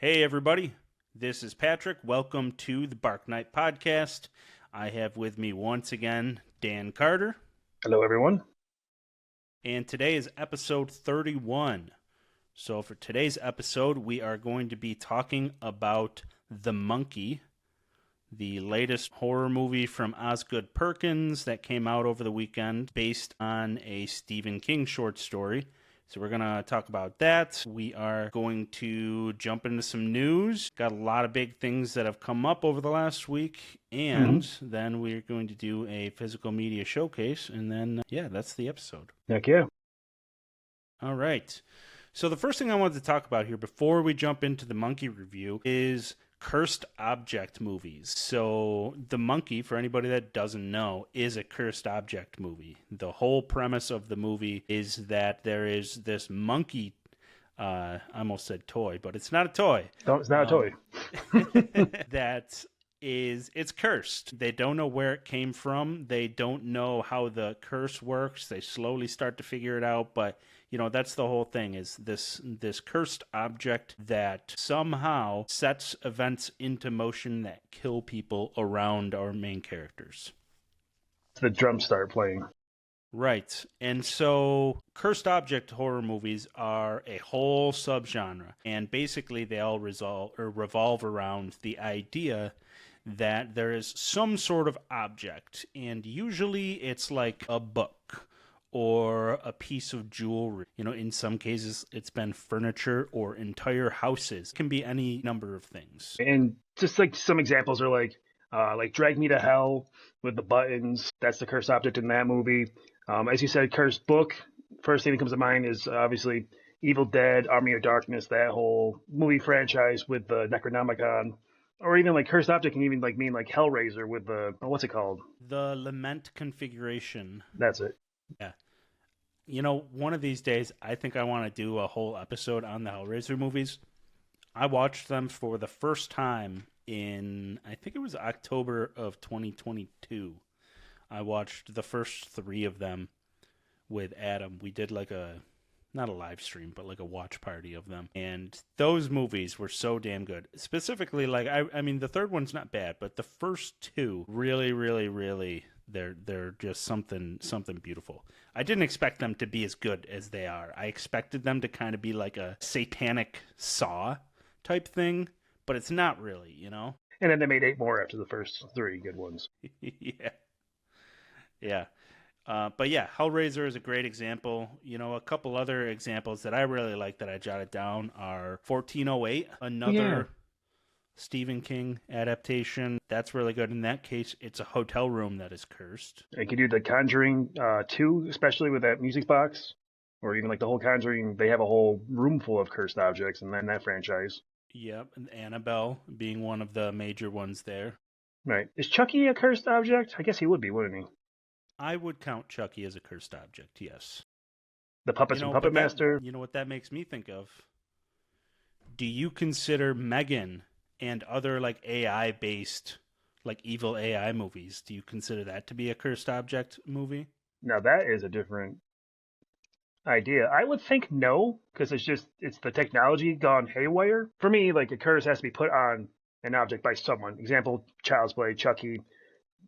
Hey, everybody. This is Patrick. Welcome to the Bark Night Podcast. I have with me once again Dan Carter. Hello, everyone. And today is episode 31. So for today's episode, we are going to be talking about The Monkey, the latest horror movie from Osgood Perkins that came out over the weekend based on a Stephen King short story. So we're going to talk about that. We are going to jump into some news. Got a lot of big things that have come up over the last week. And then we're going to do a physical media showcase. And then, that's the episode. Heck yeah. All right. So the first thing I wanted to talk about here before we jump into the Monkey review is cursed object movies. So The Monkey, for anybody that doesn't know, is a cursed object movie. The whole premise of the movie is that there is this monkey, I almost said toy, but it's not a toy. No, it's not a toy. It's cursed. They don't know where it came from. They don't know how the curse works. They slowly start to figure it out, but that's the whole thing, is this cursed object that somehow sets events into motion that kill people around our main characters. The drums start playing. Right. And so cursed object horror movies are a whole subgenre, and basically they all revolve around the idea that there is some sort of object, and usually it's like a book or a piece of jewelry. In some cases, it's been furniture or entire houses. It can be any number of things. And just like some examples are like Drag Me to Hell with the buttons. That's the cursed object in that movie. As you said, cursed book. First thing that comes to mind is obviously Evil Dead, Army of Darkness, that whole movie franchise with the Necronomicon. Or even like cursed object can even mean like Hellraiser with the, what's it called? The Lament Configuration. That's it. Yeah. One of these days, I think I want to do a whole episode on the Hellraiser movies. I watched them for the first time in, I think it was October of 2022. I watched the first 3 of them with Adam. We did not a live stream, but like a watch party of them. And those movies were so damn good. Specifically, I mean, the third one's not bad, but the first 2 really, really, really, they're just something beautiful. I didn't expect them to be as good as they are. I expected them to kind of be like a satanic Saw type thing, but it's not really, And then they made 8 more after the first 3 good ones. Yeah. But yeah, Hellraiser is a great example. A couple other examples that I really like that I jotted down are 1408, another Stephen King adaptation. That's really good. In that case, it's a hotel room that is cursed. You could do the Conjuring 2, especially with that music box. Or even like the whole Conjuring, they have a whole room full of cursed objects in that franchise. Yep, and Annabelle being one of the major ones there. Right. Is Chucky a cursed object? I guess he would be, wouldn't he? I would count Chucky as a cursed object, yes. The Puppets and Puppet Master? You know what that makes me think of? Do you consider Megan and other AI-based, evil AI movies, do you consider that to be a cursed object movie? Now that is a different idea. I would think no, because it's the technology gone haywire. For me, a curse has to be put on an object by someone. Example, Child's Play, Chucky.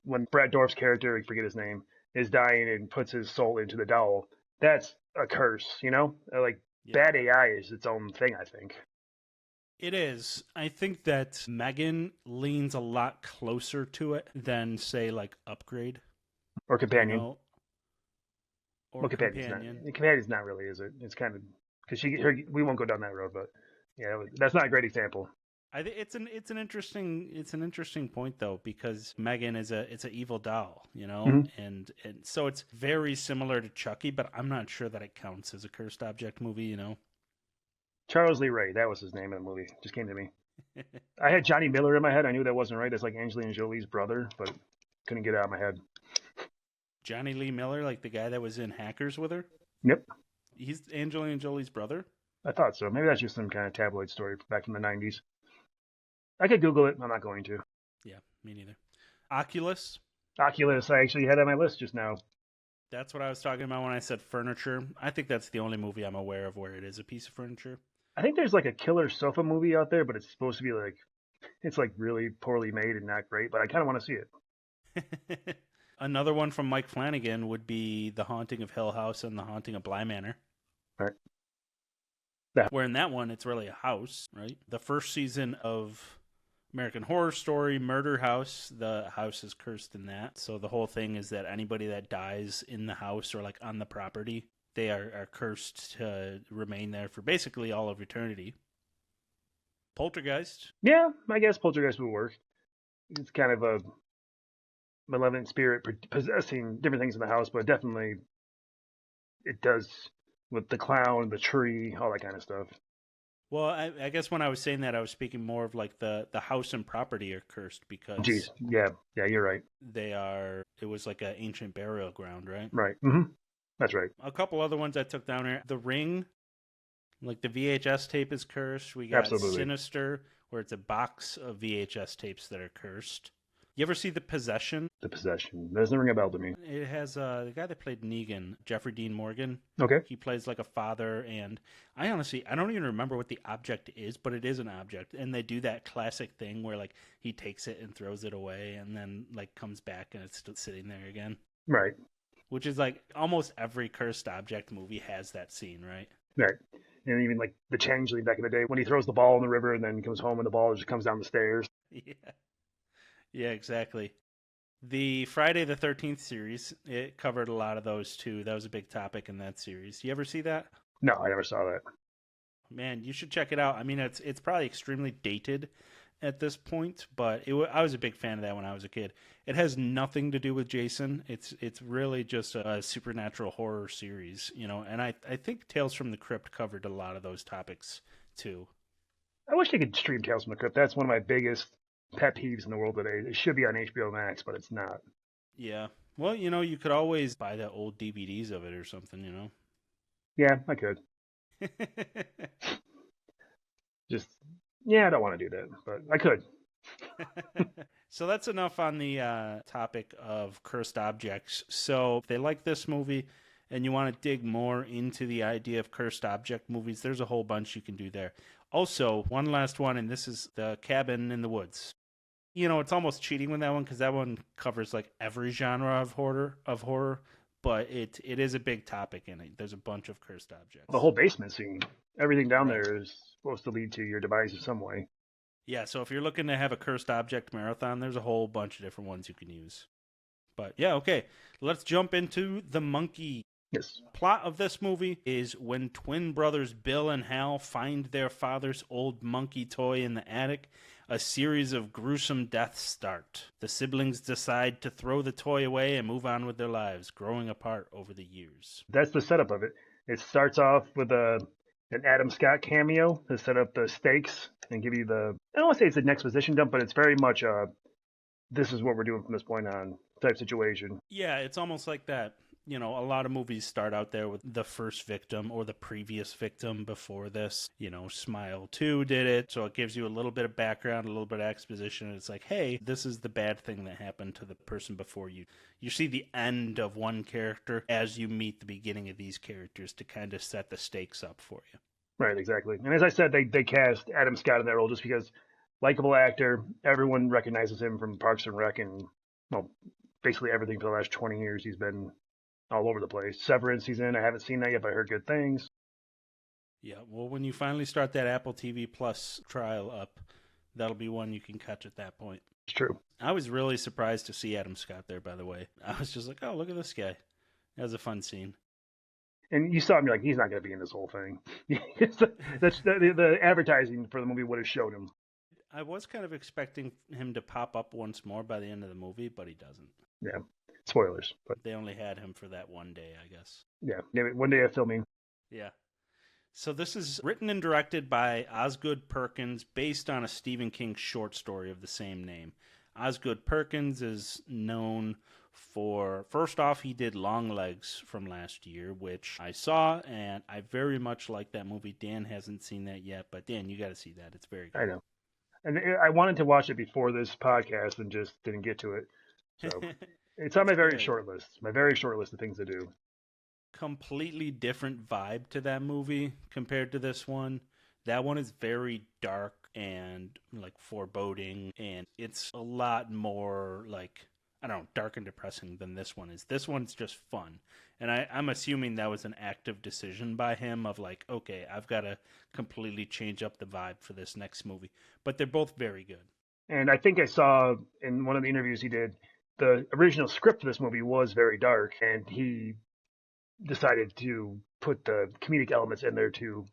When Brad Dourif's character, I forget his name, is dying and puts his soul into the doll, that's a curse, Bad AI is its own thing, I think. It is. I think that Megan leans a lot closer to it than, say, Upgrade. Or Companion. Or Companion. Companion's not really, is it? It's kind of, because we won't go down that road, but yeah, that's not a great example. I think it's an interesting point though, because Megan is it's an evil doll, and so it's very similar to Chucky, but I'm not sure that it counts as a cursed object movie, Charles Lee Ray, that was his name in the movie. Just came to me. I had Johnny Miller in my head. I knew that wasn't right. That's like Angelina Jolie's brother, but couldn't get it out of my head. Johnny Lee Miller, like the guy that was in Hackers with her? Yep. He's Angelina Jolie's brother? I thought so. Maybe that's just some kind of tabloid story back in the 90s. I could Google it. I'm not going to. Yeah, me neither. Oculus? Oculus, I actually had on my list just now. That's what I was talking about when I said furniture. I think that's the only movie I'm aware of where it is a piece of furniture. I think there's like a killer sofa movie out there, but it's supposed to be like it's like really poorly made and not great. But I kind of want to see it. Another one from Mike Flanagan would be The Haunting of Hill House and The Haunting of Bly Manor. All right. Yeah. Where in that one, it's really a house, right? The first season of American Horror Story, Murder House, the house is cursed in that. So the whole thing is that anybody that dies in the house or like on the property, they are cursed to remain there for basically all of eternity. Poltergeist. Yeah, I guess Poltergeist would work. It's kind of a malevolent spirit possessing different things in the house, but definitely it does with the clown, the tree, all that kind of stuff. Well, I guess when I was saying that, I was speaking more of like the house and property are cursed because Jeez, yeah, you're right. it was like an ancient burial ground, right? Right. That's right. A couple other ones I took down here. The Ring, like the VHS tape is cursed. We got Absolutely. Sinister, where it's a box of VHS tapes that are cursed. You ever see The Possession? The Possession. Doesn't ring a bell to me. It has the guy that played Negan, Jeffrey Dean Morgan. Okay. He plays like a father, and I don't even remember what the object is, but it is an object. And they do that classic thing where like he takes it and throws it away, and then like comes back and it's still sitting there again. Right. Which is like almost every cursed object movie has that scene, right? Right. And even like the Changeling back in the day when he throws the ball in the river and then comes home and the ball just comes down the stairs. Yeah. Yeah, exactly. The Friday the 13th series, it covered a lot of those too. That was a big topic in that series. You ever see that? No, I never saw that. Man, you should check it out. I mean, it's probably extremely dated at this point, but I was a big fan of that when I was a kid. It has nothing to do with Jason. It's really just a supernatural horror series, you know. And I think Tales from the Crypt covered a lot of those topics too. I wish they could stream Tales from the Crypt. That's one of my biggest pet peeves in the world today. It should be on HBO Max, but it's not. Yeah. Well, you know, you could always buy the old DVDs of it or something, you know. Yeah, I could. Just, yeah, I don't want to do that, but I could. So that's enough on the topic of cursed objects. So if they like this movie and you want to dig more into the idea of cursed object movies, there's a whole bunch you can do there. Also, one last one, and this is The Cabin in the Woods. You know, it's almost cheating with that one because that one covers like every genre of horror, but it is a big topic in it. There's a bunch of cursed objects. The whole basement scene, everything down there is supposed to lead to your demise in some way. Yeah, so if you're looking to have a cursed object marathon, there's a whole bunch of different ones you can use. But yeah, okay. Let's jump into The Monkey. Yes. Plot of this movie is when twin brothers Bill and Hal find their father's old monkey toy in the attic, a series of gruesome deaths start. The siblings decide to throw the toy away and move on with their lives, growing apart over the years. That's the setup of it. It starts off with an Adam Scott cameo to set up the stakes and give you I don't want to say it's an exposition dump, but it's very much this is what we're doing from this point on type situation. Yeah, it's almost like that. You know, a lot of movies start out there with the first victim or the previous victim before this. You know, Smile 2 did it, so it gives you a little bit of background, a little bit of exposition. It's like, hey, this is the bad thing that happened to the person before you. You see the end of one character as you meet the beginning of these characters to kind of set the stakes up for you. Right, exactly. And as I said, they cast Adam Scott in that role just because likable actor, everyone recognizes him from Parks and Rec and, well, basically everything for the last 20 years he's been all over the place. Severance he's in. I haven't seen that yet, but I heard good things. Yeah, well, when you finally start that Apple TV Plus trial up, that'll be one you can catch at that point. It's true. I was really surprised to see Adam Scott there, by the way. I was just like, oh, look at this guy. That was a fun scene. And you saw him, like, he's not going to be in this whole thing. That's the advertising for the movie would have showed him. I was kind of expecting him to pop up once more by the end of the movie, but he doesn't. Yeah. Spoilers, but they only had him for that one day, I guess. Yeah, one day of filming. Yeah. So this is written and directed by Osgood Perkins, based on a Stephen King short story of the same name. Osgood Perkins is known for, first off, he did Longlegs from last year, which I saw, and I very much like that movie. Dan hasn't seen that yet, but Dan, you got to see that. It's very good. I know. And I wanted to watch it before this podcast and just didn't get to it. So it's on my very short list. My very short list of things to do. Completely different vibe to that movie compared to this one. That one is very dark and like foreboding, and it's a lot more like, I don't know, dark and depressing than this one is. This one's just fun. And I'm assuming that was an active decision by him of like, okay, I've got to completely change up the vibe for this next movie. But they're both very good. And I think I saw in one of the interviews he did, the original script for this movie was very dark, and he decided to put the comedic elements in there to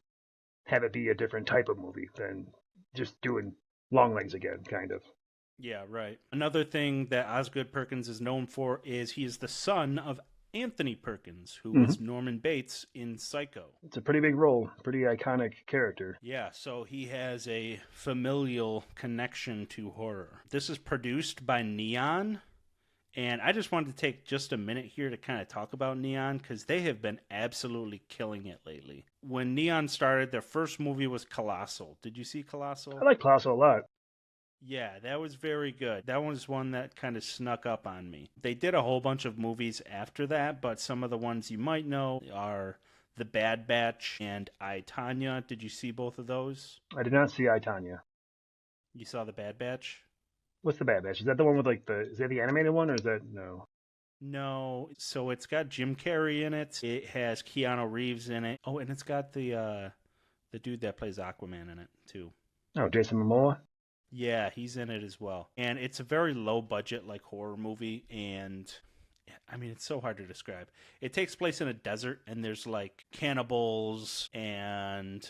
have it be a different type of movie than just doing Longlegs again, kind of. Yeah, right. Another thing that Osgood Perkins is known for is he is the son of Anthony Perkins, who was Norman Bates in Psycho. It's a pretty big role, pretty iconic character. Yeah, so he has a familial connection to horror. This is produced by Neon, and I just wanted to take just a minute here to kind of talk about Neon because they have been absolutely killing it lately. When Neon started, their first movie was Colossal. Did you see Colossal? I like Colossal a lot. Yeah, that was very good. That was one that kind of snuck up on me. They did a whole bunch of movies after that, but some of the ones you might know are The Bad Batch and I, Tanya. Did you see both of those? I did not see I, Tanya. You saw The Bad Batch? What's the Bad Batch? Is that the one with is that the animated one, or is that no? No. So it's got Jim Carrey in it. It has Keanu Reeves in it. Oh, and it's got the dude that plays Aquaman in it too. Oh, Jason Momoa. Yeah, he's in it as well. And it's a very low budget like horror movie, and I mean, it's so hard to describe. It takes place in a desert, and there's like cannibals, and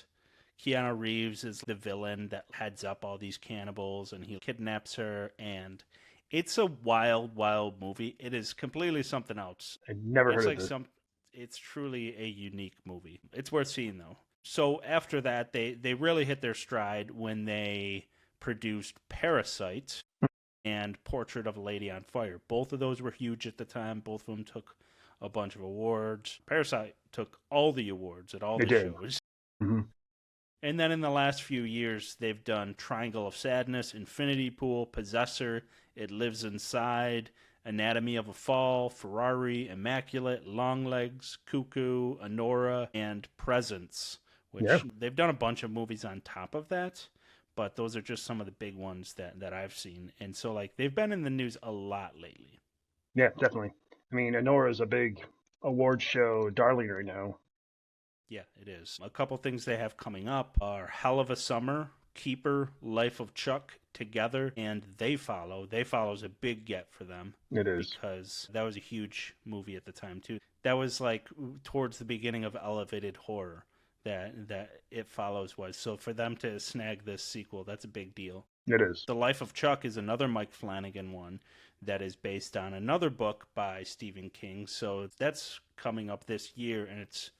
Keanu Reeves is the villain that heads up all these cannibals, and he kidnaps her, and it's a wild, wild movie. It is completely something else. I never heard of it. It's truly a unique movie. It's worth seeing, though. So after that, they really hit their stride when they produced Parasite and Portrait of a Lady on Fire. Both of those were huge at the time. Both of them took a bunch of awards. Parasite took all the awards at all the shows. Mm-hmm. And then in the last few years, they've done Triangle of Sadness, Infinity Pool, Possessor, It Lives Inside, Anatomy of a Fall, Ferrari, Immaculate, Longlegs, Cuckoo, Anora, and Presence, which they've done a bunch of movies on top of that. But those are just some of the big ones that I've seen. And so, like, they've been in the news a lot lately. Yeah, definitely. I mean, Anora is a big award show darling right now. Yeah, it is. A couple things they have coming up are Hell of a Summer, Keeper, Life of Chuck, Together, and They Follow. They Follow is a big get for them. It is. Because that was a huge movie at the time, too. That was, like, towards the beginning of elevated horror. That It Follows was. So for them to snag this sequel, that's a big deal. It is. The Life of Chuck is another Mike Flanagan one that is based on another book by Stephen King. So that's coming up this year, and it's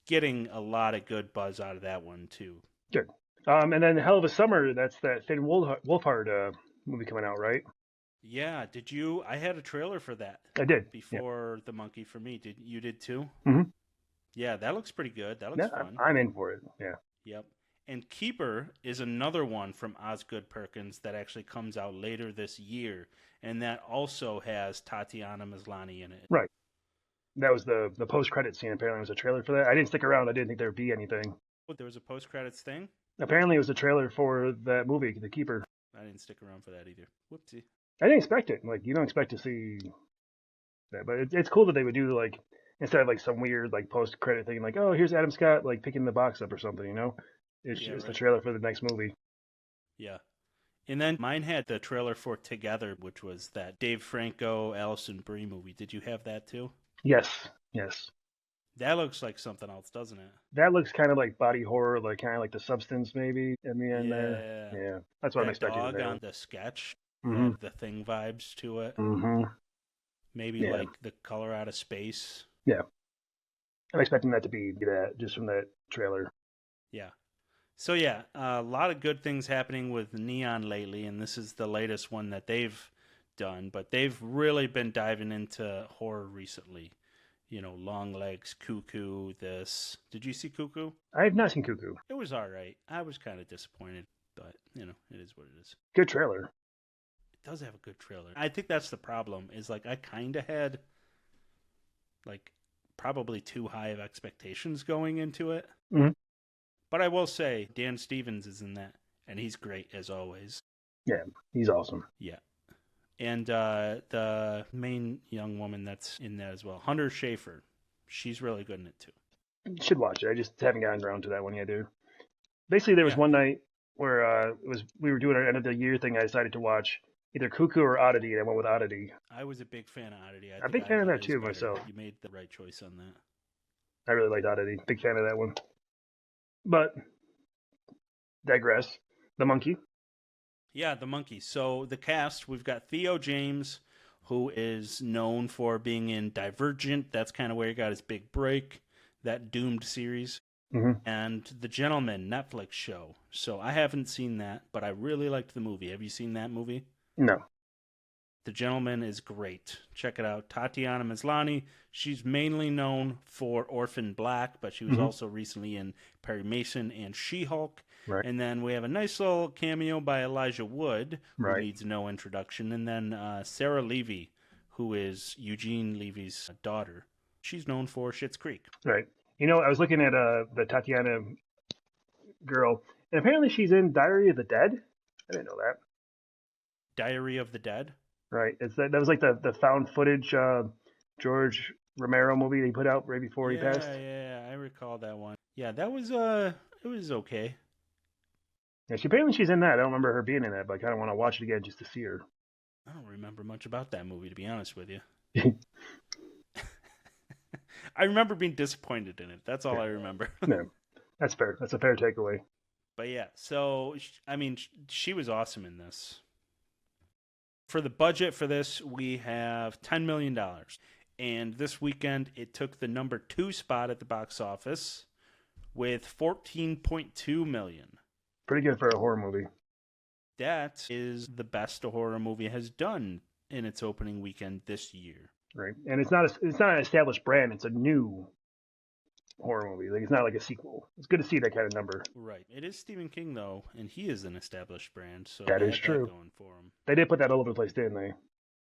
getting a lot of good buzz out of that one, too. Good. And then Hell of a Summer, that's that Finn Wolfhard movie coming out, right? Yeah. Did you? I had a trailer for that. I did. Before The Monkey for Me. You did too? Mm-hmm. Yeah, that looks pretty good. That looks fun. I'm in for it. Yeah. Yep. And Keeper is another one from Osgood Perkins that actually comes out later this year, and that also has Tatiana Maslany in it. Right. That was the post-credit scene. Apparently, it was a trailer for that. I didn't stick around. I didn't think there would be anything. Oh, there was a post-credits thing? Apparently, it was a trailer for that movie, The Keeper. I didn't stick around for that either. Whoopsie. I didn't expect it. Like, you don't expect to see that, but it's cool that they would do like, instead of like some weird like post-credit thing, like, oh, here's Adam Scott like picking the box up or something, you know? It's just the trailer for the next movie. Yeah. And then mine had the trailer for Together, which was that Dave Franco Allison Brie movie. Did you have that too? Yes. That looks like something else, doesn't it? That looks kind of like body horror, like kind of like The Substance maybe in the end there. Yeah. That's what I'm expecting. Dog on the sketch, the Thing vibes to it. Mm-hmm. Maybe like The Color Out of Space. Yeah. I'm expecting that to be that just from that trailer. Yeah. So yeah, a lot of good things happening with Neon lately, and this is the latest one that they've done, but they've really been diving into horror recently. You know, Longlegs, Cuckoo, this. Did you see Cuckoo? I have not seen Cuckoo. It was all right. I was kind of disappointed, but, you know, it is what it is. Good trailer. It does have a good trailer. I think that's the problem, is, like, I kind of had, like, probably too high of expectations going into it. Mm-hmm. But I will say, Dan Stevens is in that, and he's great as always. Yeah, he's awesome. Yeah. And the main young woman that's in that as well, Hunter Schafer, she's really good in it too. You should watch it. I just haven't gotten around to that one yet, dude. Basically, there was one night where we were doing our end of the year thing. I decided to watch either Cuckoo or Oddity, and I went with Oddity. I was a big fan of Oddity. I'm a big fan of that too myself. You made the right choice on that. I really liked Oddity. Big fan of that one. But digress. The monkey. Yeah, the monkey. So the cast, we've got Theo James, who is known for being in Divergent. That's kind of where he got his big break, that Doomed series. Mm-hmm. And The Gentleman, Netflix show. So I haven't seen that, but I really liked the movie. Have you seen that movie? No. The Gentleman is great. Check it out. Tatiana Maslany. She's mainly known for Orphan Black, but she was also recently in Perry Mason and She-Hulk. Right. And then we have a nice little cameo by Elijah Wood, who Right. needs no introduction. And then Sarah Levy, who is Eugene Levy's daughter. She's known for Schitt's Creek. Right. You know, I was looking at the Tatiana girl, and apparently she's in Diary of the Dead. I didn't know that. Diary of the Dead? Right. That was like the found footage George Romero movie they put out right before he passed. Yeah, I recall that one. Yeah, that was it was okay. Yeah, apparently she's in that. I don't remember her being in that, but I kind of want to watch it again just to see her. I don't remember much about that movie, to be honest with you. I remember being disappointed in it. That's all I remember. No, that's fair. That's a fair takeaway. But yeah, so, I mean, she was awesome in this. For the budget for this, we have $10 million. And this weekend, it took the number 2 spot at the box office with $14.2 million. Pretty good for a horror movie. That is the best a horror movie has done in its opening weekend this year. Right. And it's not an established brand. It's a new horror movie. Like, it's not like a sequel. It's good to see that kind of number. Right. It is Stephen King, though, and he is an established brand. So that is true. That going for him. They did put that all over the place, didn't they?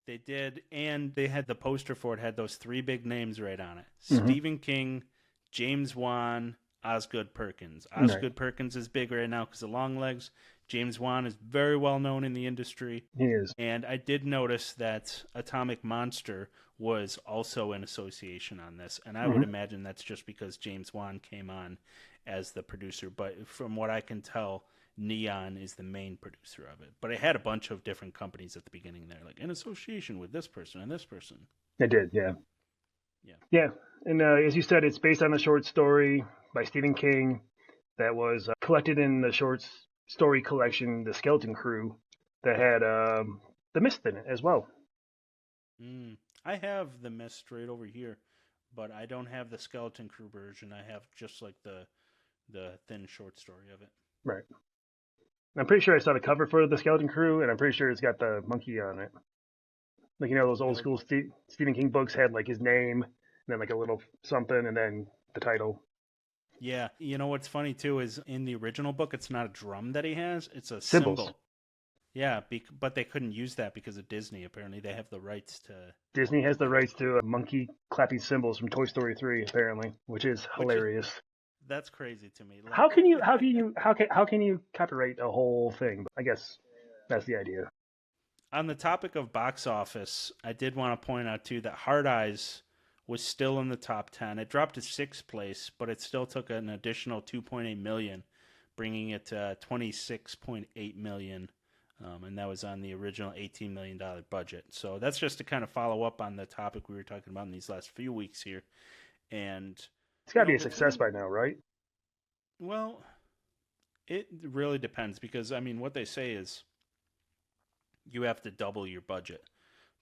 They did, and they had the poster for it, had those 3 big names right on it. Mm-hmm. Stephen King, James Wan, Osgood Perkins. Osgood Perkins is big right now because of Longlegs. James Wan is very well known in the industry. He is. And I did notice that Atomic Monster was also in association on this. And I would imagine that's just because James Wan came on as the producer. But from what I can tell, Neon is the main producer of it. But it had a bunch of different companies at the beginning there, like in association with this person and this person. It did, yeah. Yeah. Yeah. And as you said, it's based on a short story by Stephen King that was collected in the short story collection, The Skeleton Crew, that had The Mist in it as well. I have The Mist right over here, but I don't have the Skeleton Crew version. I have just like the thin short story of it. Right. I'm pretty sure I saw the cover for The Skeleton Crew, and I'm pretty sure it's got the monkey on it. Like, you know, those old school Stephen King books had like his name, and then like a little something, and then the title. Yeah. You know what's funny too is in the original book, it's not a drum that he has, it's a Cymbals. cymbal. Yeah, but they couldn't use that because of Disney. Apparently, they have the rights to. Disney has the rights to monkey clapping cymbals from Toy Story 3, apparently, which is hilarious. That's crazy to me. Like, How can you copyright a whole thing? I guess that's the idea. On the topic of box office, I did want to point out too that Hard Eyes was still in the top 10. It dropped to 6th place, but it still took an additional $2.8 million, bringing it to $26.8 million. And that was on the original $18 million budget. So that's just to kind of follow up on the topic we were talking about in these last few weeks here. And it's got to be a success by now, right? Well, it really depends because, I mean, what they say is you have to double your budget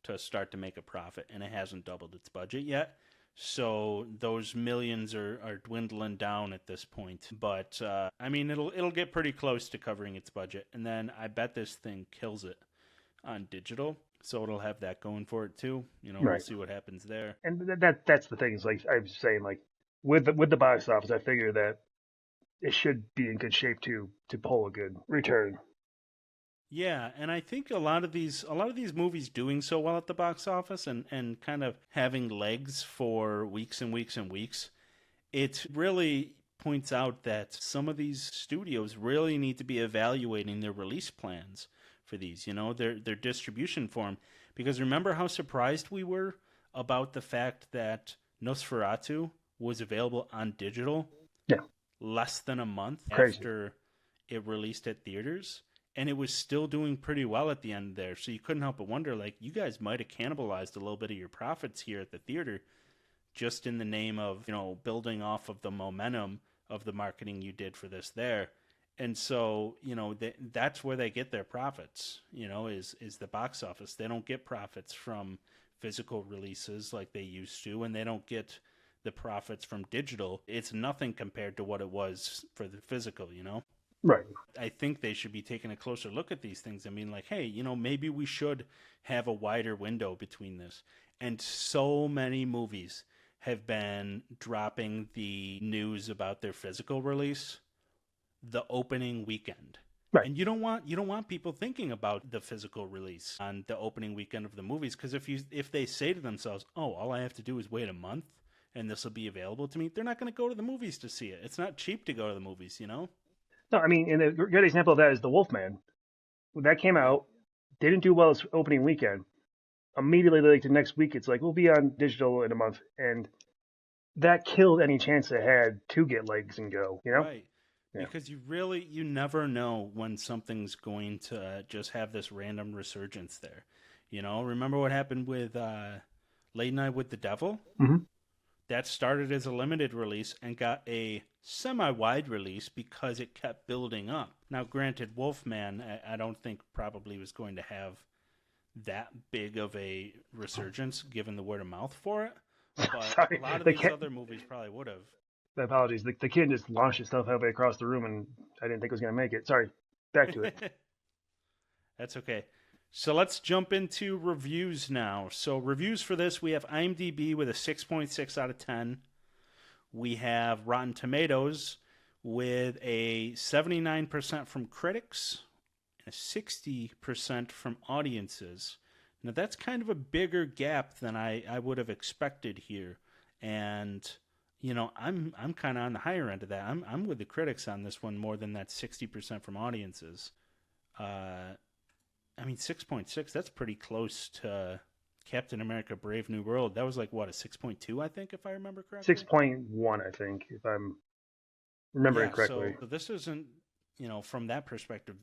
to start to make a profit, and it hasn't doubled its budget yet. So those millions are dwindling down at this point. But, I mean, it'll get pretty close to covering its budget. And then I bet this thing kills it on digital. So it'll have that going for it, too. You know, We'll see what happens there. And that's the thing. Is like I was saying, like, with the box office, I figure that it should be in good shape to pull a good return. Yeah, and I think a lot of these movies doing so well at the box office and kind of having legs for weeks and weeks and weeks, it really points out that some of these studios really need to be evaluating their release plans for these, their distribution form. Because remember how surprised we were about the fact that Nosferatu was available on digital less than a month after it released at theaters? And it was still doing pretty well at the end there. So you couldn't help but wonder, like, you guys might have cannibalized a little bit of your profits here at the theater just in the name of, building off of the momentum of the marketing you did for this there. And so, that's where they get their profits, is the box office. They don't get profits from physical releases like they used to, and they don't get the profits from digital. It's nothing compared to what it was for the physical, Right. I think they should be taking a closer look at these things and being like, hey, maybe we should have a wider window between this. And so many movies have been dropping the news about their physical release the opening weekend. Right. And you don't want people thinking about the physical release on the opening weekend of the movies, because if they say to themselves, oh, all I have to do is wait a month and this will be available to me, they're not going to go to the movies to see it. It's not cheap to go to the movies, No, I mean, and a good example of that is The Wolfman. When that came out, didn't do well its opening weekend. Immediately, like the next week, it's like, we'll be on digital in a month. And that killed any chance it had to get legs and go, Right. Yeah. Because you never know when something's going to just have this random resurgence there. Remember what happened with Late Night with the Devil? Mm-hmm. That started as a limited release and got a semi-wide release because it kept building up. Now, granted, Wolfman, I don't think probably was going to have that big of a resurgence given the word of mouth for it. But Sorry, a lot of these other movies probably would have. My apologies. The kid just launched himself halfway across the room, and I didn't think it was going to make it. Sorry. Back to it. That's okay. So let's jump into reviews now. So reviews for this, we have IMDb with a 6.6 out of 10. We have Rotten Tomatoes with a 79% from critics and a 60% from audiences. Now that's kind of a bigger gap than I would have expected here. And I'm kind of on the higher end of that. I'm with the critics on this one more than that 60% from audiences. 6.6, that's pretty close to Captain America Brave New World. That was like, what, a 6.2, I think, if I remember correctly? 6.1, I think, if I'm remembering correctly. So this isn't, from that perspective,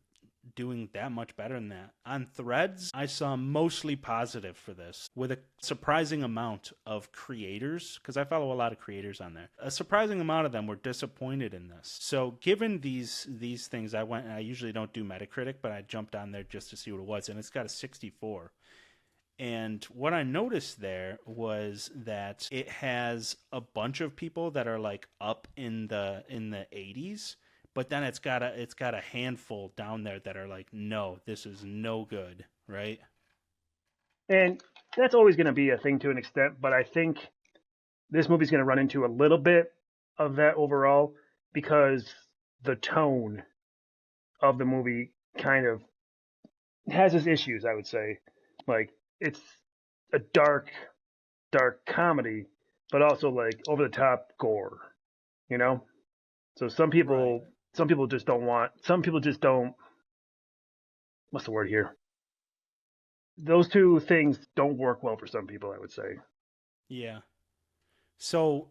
doing that much better than that. On Threads, I saw mostly positive for this, with a surprising amount of creators, because I follow a lot of creators on there. A surprising amount of them were disappointed in this. So given these things, I usually don't do Metacritic, but I jumped on there just to see what it was, and it's got a 64. And what I noticed there was that it has a bunch of people that are like up in the 80s, but then it's got a handful down there that are like, no, this is no good, right? And that's always going to be a thing to an extent, but I think this movie's going to run into a little bit of that overall because the tone of the movie kind of has its issues, I would say. Like, it's a dark comedy, but also like over the top gore, So some people just don't, what's the word here? Those two things don't work well for some people, I would say. Yeah. So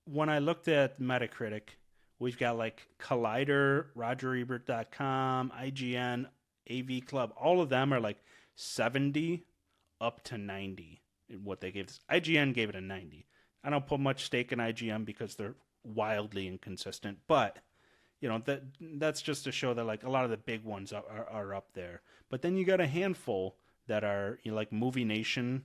when I looked at Metacritic, we've got like Collider, RogerEbert.com, IGN, AV Club. All of them are like 70 up to 90 in what they gave this. IGN gave it a 90. I don't put much stake in IGN because they're wildly inconsistent, but that's just to show that like a lot of the big ones are up there. But then you got a handful that are, like Movie Nation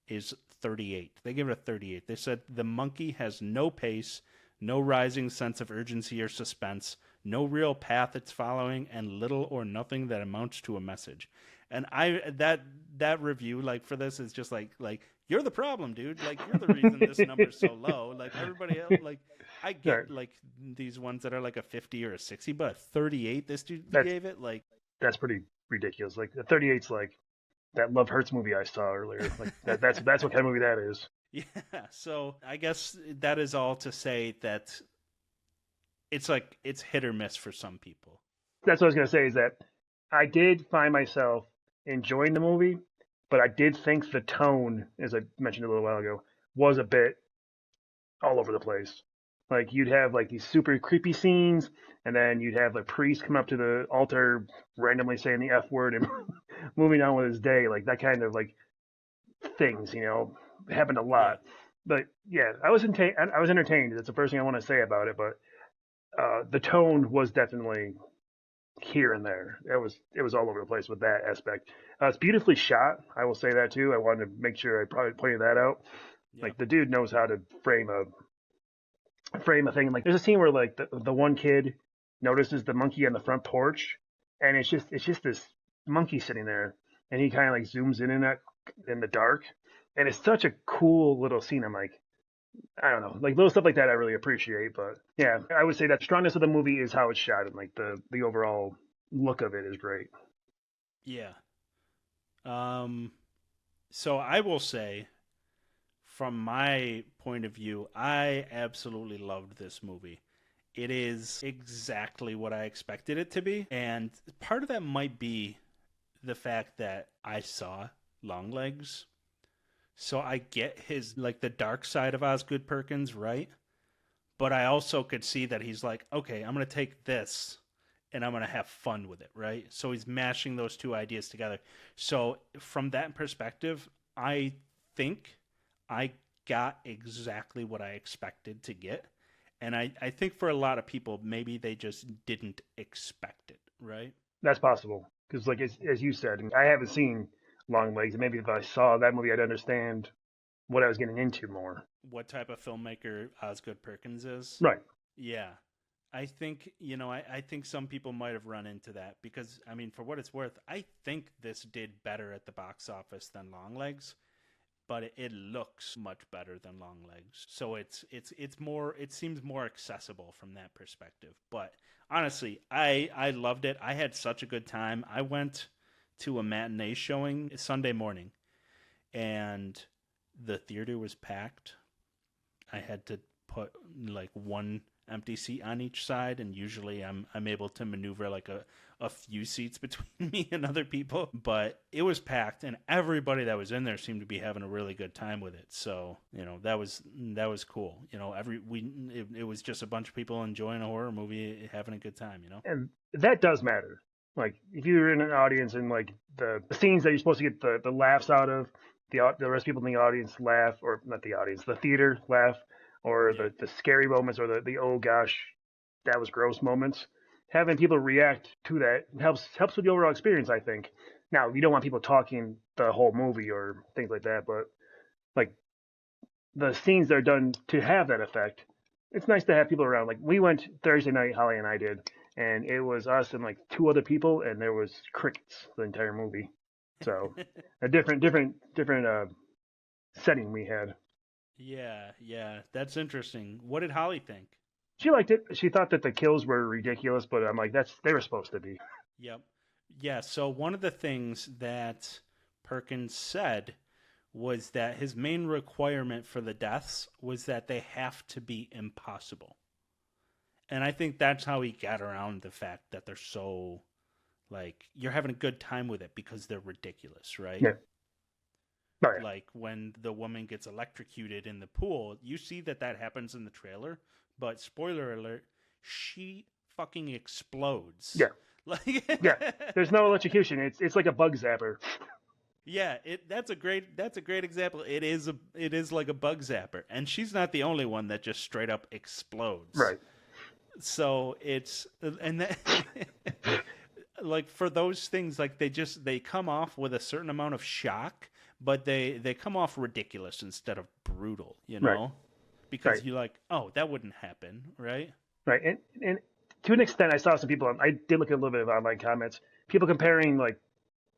is 38. They give it a 38. They said the monkey has no pace, no rising sense of urgency or suspense, no real path it's following, and little or nothing that amounts to a message. And that review, like, for this is just like you're the problem, dude. Like, you're the reason this number's so low. Like, everybody else, like, I get like these ones that are like a 50 or a 60, but a 38 this dude gave it, like, that's pretty ridiculous. Like, the 38's like that Love Hurts movie I saw earlier. Like, that's what kind of movie that is. Yeah. So I guess that is all to say that it's like it's hit or miss for some people. That's what I was gonna say. Is that I did find myself enjoying the movie, but I did think the tone, as I mentioned a little while ago, was a bit all over the place. Like you'd have like these super creepy scenes, and then you'd have a priest come up to the altar randomly saying the F word and moving on with his day. Like that kind of like things, happened a Yeah. lot. But yeah, I was entertained. That's the first thing I want to say about it. But the tone was definitely here and there. It was all over the place with that aspect. It's beautifully shot. I will say that too. I wanted to make sure I probably pointed that out. Yep. Like the dude knows how to frame a thing. Like there's a scene where like the one kid notices the monkey on the front porch, and it's just this monkey sitting there, and he kind of like zooms in the dark, and it's such a cool little scene. I'm like, I don't know, like little stuff like that I really appreciate. But yeah, I would say that the strongest of the movie is how it's shot, and like the overall look of it is great. Yeah. So I will say, from my point of view, I absolutely loved this movie. It is exactly what I expected it to be, and part of that might be the fact that I saw Longlegs. So I get his like the dark side of Osgood Perkins, right? But I also could see that he's like, okay, I'm gonna take this and I'm gonna have fun with it, right? So he's mashing those two ideas together. So from that perspective, I think I got exactly what I expected to get. And I think for a lot of people, maybe they just didn't expect it, right? That's possible because like as you said, I haven't seen Long Legs, and maybe if I saw that movie, I'd understand what I was getting into more. What type of filmmaker Osgood Perkins is? Right. Yeah. I think, I think some people might have run into that because, I mean, for what it's worth, I think this did better at the box office than Longlegs, but it looks much better than Longlegs. So it's more, it seems more accessible from that perspective. But honestly, I loved it. I had such a good time. I went to a matinee showing Sunday morning, and the theater was packed. I had to put like one empty seat on each side, and usually I'm able to maneuver like a few seats between me and other people. But it was packed, and everybody that was in there seemed to be having a really good time with it. So that was cool. It was just a bunch of people enjoying a horror movie, having a good time. And that does matter. Like if you're in an audience and like the scenes that you're supposed to get the laughs out of, the rest of people in the audience laugh, or not the audience, the theater laugh, or Yeah. the scary moments, or the oh gosh, that was gross moments. Having people react to that helps with the overall experience, I think. Now you don't want people talking the whole movie or things like that, but like the scenes that are done to have that effect, it's nice to have people around. Like we went Thursday night, Holly and I did, and it was us and like two other people, and there was crickets the entire movie. So a different setting we had. Yeah, yeah, that's interesting. What did Holly think? She liked it. She thought that the kills were ridiculous, but I'm like, they were supposed to be. Yep. Yeah, so one of the things that Perkins said was that his main requirement for the deaths was that they have to be impossible. And I think that's how he got around the fact that they're so, like, you're having a good time with it because they're ridiculous, right? Yeah. Oh yeah. Like when the woman gets electrocuted in the pool, you see that happens in the trailer, but spoiler alert, she fucking explodes. Yeah. Like Yeah. There's no electrocution. It's like a bug zapper. yeah, that's a great example. It is like a bug zapper, and she's not the only one that just straight up explodes. Right. So it's and that like for those things, like they come off with a certain amount of shock, but they come off ridiculous instead of brutal, Right. because Right. you're like, oh, that wouldn't happen, right? Right. And to an extent, I saw some people. I did look at a little bit of online comments. People comparing like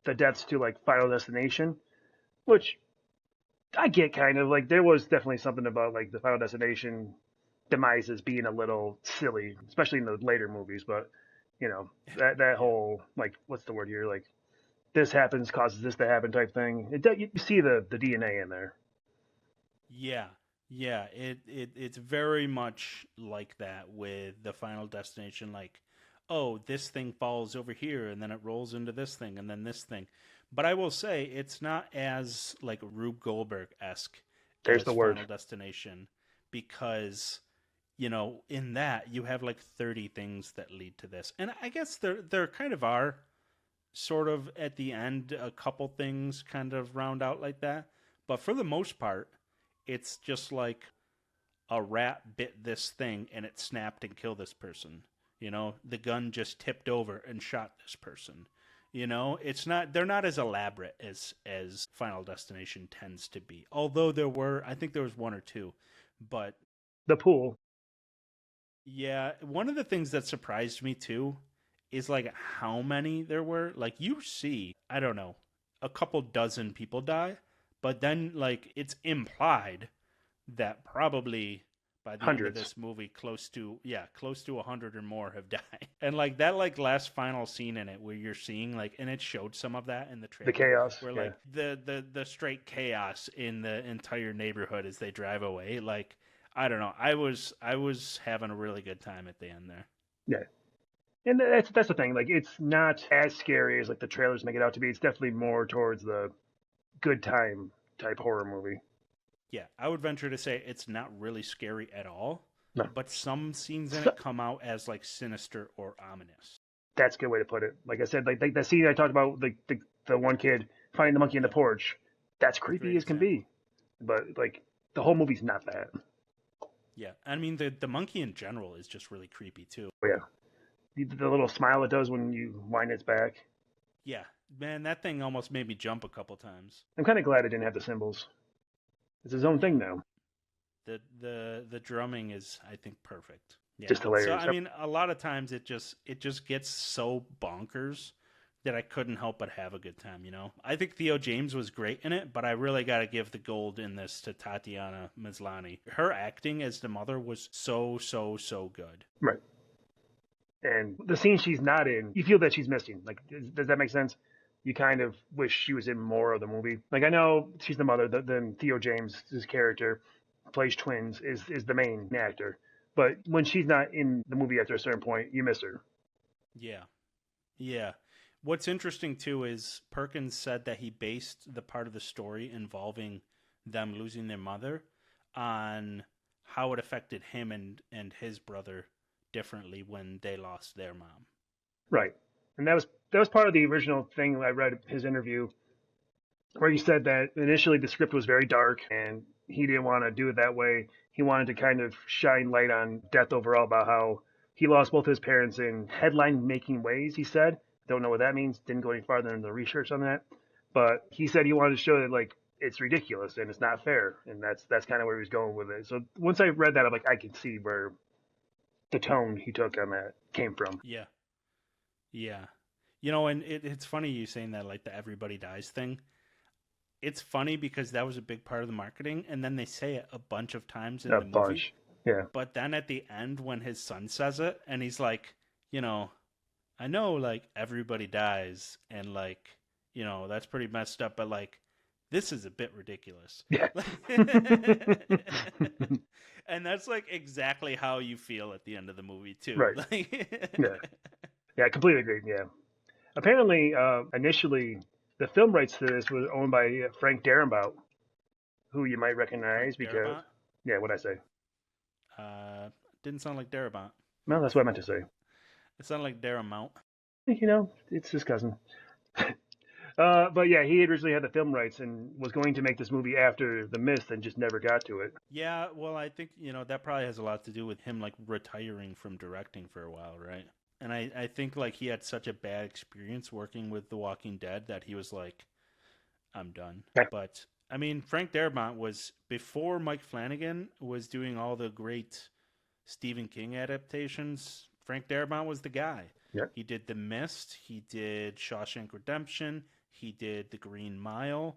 the deaths to like Final Destination, Yeah, which I get kind of like there was definitely something about like the Final Destination demises being a little silly, especially in the later movies. But that yeah, whole like what's the word here, like this happens causes this to happen type thing. You see the DNA in there. yeah. Yeah, it's very much like that with the Final Destination. Like, oh, this thing falls over here, and then it rolls into this thing, and then this thing. But I will say it's not as like Rube Goldberg esque There's as the word. Final Destination, because in that you have like 30 things that lead to this, and I guess there kind of are sort of at the end a couple things kind of round out like that, but for the most part it's just like a rat bit this thing and it snapped and killed this person. The gun just tipped over and shot this person. It's not, they're not as elaborate as Final Destination tends to be, although I think there was one or two. But The pool. yeah, one of the things that surprised me too is like how many there were. Like, you see, I don't know, a couple dozen people die, but then like it's implied that probably by the end of Hundreds. this movie close to 100 or more have died. And like that like last final scene in it where you're seeing like, and it showed some of that in the The trailer, chaos. where Yeah. like the straight chaos in the entire neighborhood as they drive away. Like, I don't know, I was having a really good time at the end there. Yeah. And that's the thing. Like, it's not as scary as like the trailers make it out to be. It's definitely more towards the good time type horror movie. Yeah, I would venture to say it's not really scary at all, No, but some scenes in so, it come out as like sinister or ominous. that's a good way to put it. Like I said, like the scene I talked about, like the one kid finding the monkey in the Yeah, porch. That's great creepy as can be. example. But like the whole movie's not that. Yeah, I mean the monkey in general is just really creepy too. But yeah, the little smile it does when you wind its back. Yeah, man, that thing almost made me jump a couple times. I'm kind of glad it didn't have the symbols. It's his own Yeah, thing now. the drumming is, I think, perfect. Yeah, Just so hilarious. I mean, a lot of times it just gets so bonkers that I couldn't help but have a good time. I think Theo James was great in it, but I really got to give the gold in this to Tatiana Maslany. Her acting as the mother was so so so good. Right. And the scene she's not in, you feel that she's missing. Like, does that make sense? You kind of wish she was in more of the movie. Like, I know she's the mother, then Theo James, his character, plays twins, is the main actor. But when she's not in the movie after a certain point, you miss her. Yeah, yeah. What's interesting too is Perkins said that he based the part of the story involving them losing their mother on how it affected him and his brother differently when they lost their mom. Right. And that was part of the original thing I read his interview where he said that initially the script was very dark and he didn't want to do it that way. He wanted to kind of shine light on death overall about how he lost both his parents in headline making ways, he said. Don't know what that means. Didn't go any farther in the research on that. But he said he wanted to show that like it's ridiculous and it's not fair. And that's kind of where he was going with it. So once I read that, I'm like, I can see where the tone he took on that came from. Yeah, yeah. And it's funny you saying that, like the everybody dies thing. It's funny because that was a big part of the marketing, and then they say it a bunch of times in A the movie. bunch. Yeah. But then at the end, when his son says it, and he's like, you know, I know like everybody dies, and like, that's pretty messed up, but like, this is a bit ridiculous. Yeah. And that's like exactly how you feel at the end of the movie too. Right. Yeah. Yeah, I completely agree. Yeah. Apparently, initially, the film rights to this was owned by Frank Darabont, who you might Frank recognize because, Darabont. yeah, what I say? Uh, didn't sound like Darabont. No, that's what I meant to say. It sounded like Daramount. It's his cousin. But yeah, he originally had the film rights and was going to make this movie after The Mist and just never got to it. Yeah, well, I think that probably has a lot to do with him like retiring from directing for a while, right? And I think like he had such a bad experience working with The Walking Dead that he was like, I'm done. Yeah. But I mean, Frank Darabont was before Mike Flanagan was doing all the great Stephen King adaptations. Frank Darabont was the guy. Yeah. He did The Mist. He did Shawshank Redemption. He did The Green Mile.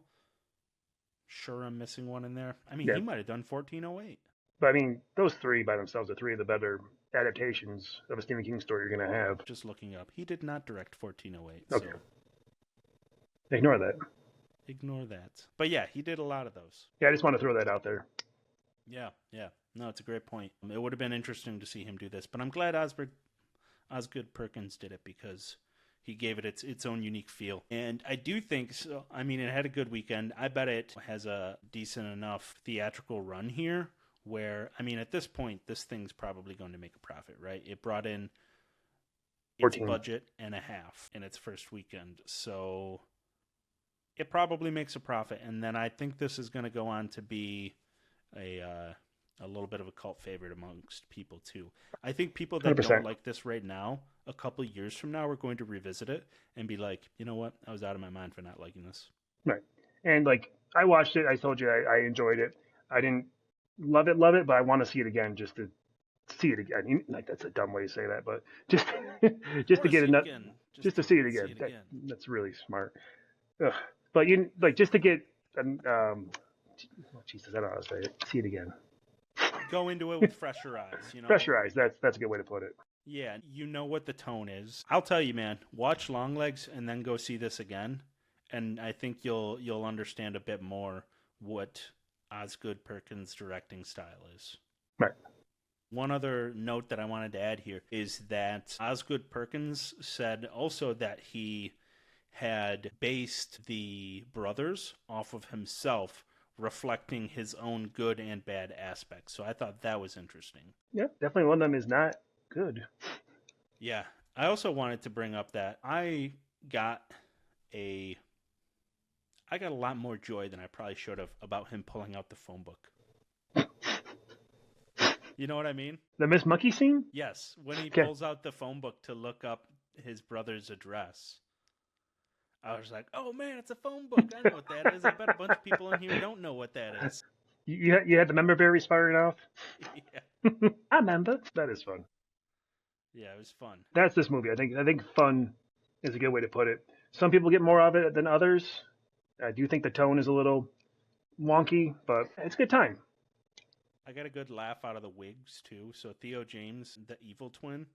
Sure, I'm missing one in there. I mean, Yeah. he might have done 1408. But I mean, those three by themselves are three of the better adaptations of a Stephen King story you're going to have. Just looking up. He did not direct 1408, Okay. so Ignore that. ignore that. But yeah, he did a lot of those. Yeah, I just want to throw that out there. Yeah, yeah. No, it's a great point. It would have been interesting to see him do this, but I'm glad Osgood Perkins did it because he gave it its own unique feel. And I do think so. I mean, it had a good weekend. I bet it has a decent enough theatrical run here where, I mean, at this point, this thing's probably going to make a profit, right? It brought in its 14. budget and a half in its first weekend. So it probably makes a profit. And then I think this is going to go on to be a little bit of a cult favorite amongst people too. I think people that 100%. don't like this right now, a couple years from now, are going to revisit it and be like, you know what? I was out of my mind for not liking this. Right. And like I watched it, I told you I enjoyed it. I didn't love it, but I want to see it again just to see it again. Like that's a dumb way to say that, but just just to get enough, just to see it again. That's really smart. Ugh. But you like just to get Jesus, I don't know how to say it. See it again. Go into it with fresher eyes, you know. Fresher eyes. That's a good way to put it. Yeah, you know what the tone is. I'll tell you, man. Watch Longlegs and then go see this again, and I think you'll understand a bit more what Osgood Perkins' directing style is. Right. One other note that I wanted to add here is that Osgood Perkins said also that he had based the brothers off of himself, reflecting his own good and bad aspects. So I thought that was interesting. Yeah, definitely one of them is not good. Yeah. I also wanted to bring up that I got a lot more joy than I probably should have about him pulling out the phone book. You know what I mean? The Miss Monkey scene? Yes, when he pulls out the phone book to look up his brother's address. I was like, oh man, it's a phone book. I know what that is. I bet a bunch of people in here don't know what that is. You had the member berries firing off? Yeah. I remember. That is fun. Yeah, it was fun. That's this movie. I think fun is a good way to put it. Some people get more of it than others. I do think the tone is a little wonky, but it's a good time. I got a good laugh out of the wigs too. So Theo James, the evil twin,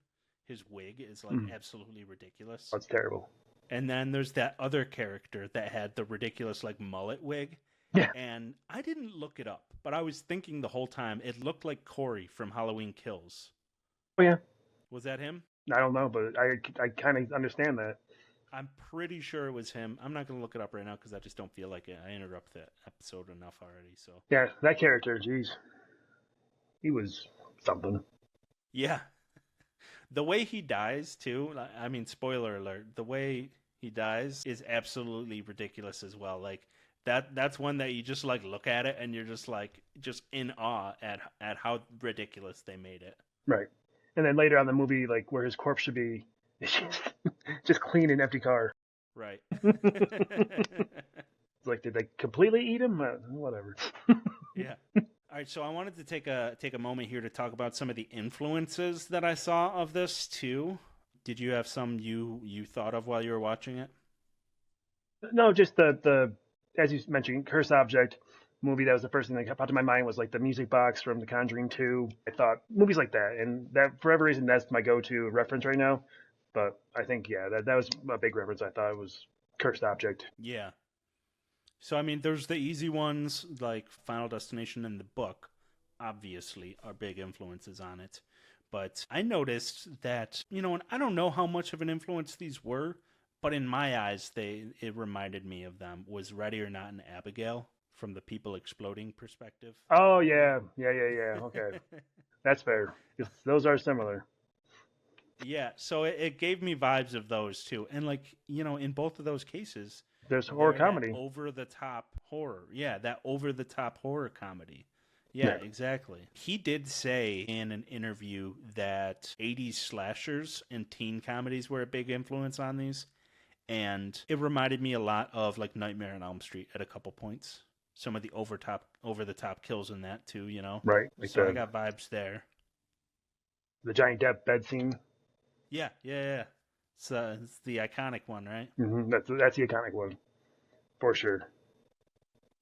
his wig is like absolutely ridiculous. That's terrible. And then there's that other character that had the ridiculous like mullet wig. Yeah. And I didn't look it up, but I was thinking the whole time it looked like Corey from Halloween Kills. Oh yeah. Was that him? I don't know, but I kind of understand that. I'm pretty sure it was him. I'm not going to look it up right now because I just don't feel like it. I interrupted that episode enough already. So yeah, that character, geez, he was something. Yeah. The way he dies, too, I mean, spoiler alert, the way he dies is absolutely ridiculous as well. Like, that's one that you just, like, look at it and you're just, like, just in awe at how ridiculous they made it. Right. And then later on in the movie, like, where his corpse should be, it's just clean an empty car. Right. It's like, did they completely eat him? Whatever. Yeah. All right, so I wanted to take a moment here to talk about some of the influences that I saw of this too. Did you have some you thought of while you were watching it? No, just the as you mentioned, Curse Object movie. That was the first thing that popped in my mind was like the music box from The Conjuring 2. I thought movies like that, and that for whatever reason that's my go-to reference right now. But I think that was a big reference. I thought it was Cursed Object. Yeah. So, I mean, there's the easy ones, like Final Destination and the book, obviously, are big influences on it. But I noticed that, you know, and I don't know how much of an influence these were, but in my eyes, it reminded me of them, was Ready or Not and Abigail, from the people exploding perspective. Oh, yeah. Okay. That's fair. Those are similar. Yeah, so it gave me vibes of those, too. And, like, you know, in both of those cases... There's horror comedy. Over-the-top horror. Yeah, that over-the-top horror comedy. Yeah, exactly. He did say in an interview that 80s slashers and teen comedies were a big influence on these. And it reminded me a lot of, like, Nightmare on Elm Street at a couple points. Some of the over-the-top kills in that, too, you know? Right. Like so I got vibes there. The giant bed scene. Yeah. So it's the iconic one, right? Mm-hmm. That's the iconic one, for sure.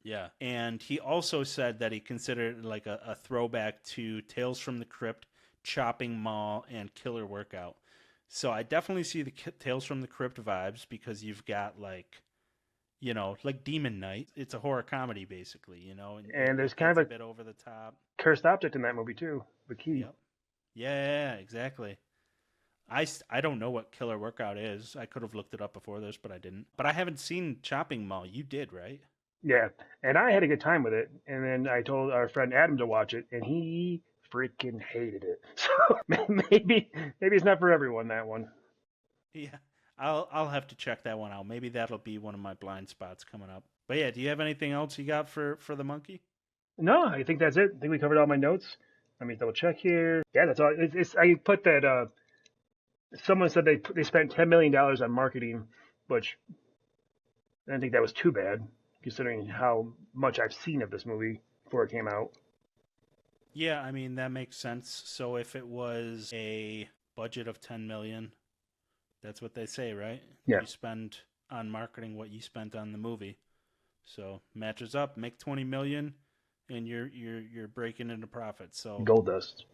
Yeah, and he also said that he considered it like a throwback to Tales from the Crypt, Chopping Mall, and Killer Workout. So I definitely see the Tales from the Crypt vibes because you've got like, like Demon Knight. It's a horror comedy, basically, and And there's it kind gets of a a bit over the top. cursed object in that movie too. The key. Yep. Yeah, exactly. I don't know what Killer Workout is. I could have looked it up before this, but I didn't. But I haven't seen Chopping Mall. You did, right? Yeah, and I had a good time with it. And then I told our friend Adam to watch it, and he freaking hated it. So maybe it's not for everyone, that one. Yeah. I'll have to check that one out. Maybe that'll be one of my blind spots coming up. But yeah, do you have anything else you got for the monkey? No, I think that's it. I think we covered all my notes. Let me double check here. Yeah, that's all. I put that. Someone said they spent $10 million on marketing, which I didn't think that was too bad, considering how much I've seen of this movie before it came out. Yeah, I mean that makes sense. So if it was a budget of 10 million, that's what they say, right? Yeah, You spend on marketing what you spent on the movie. So matches up, make 20 million and you're breaking into profit. So gold dust.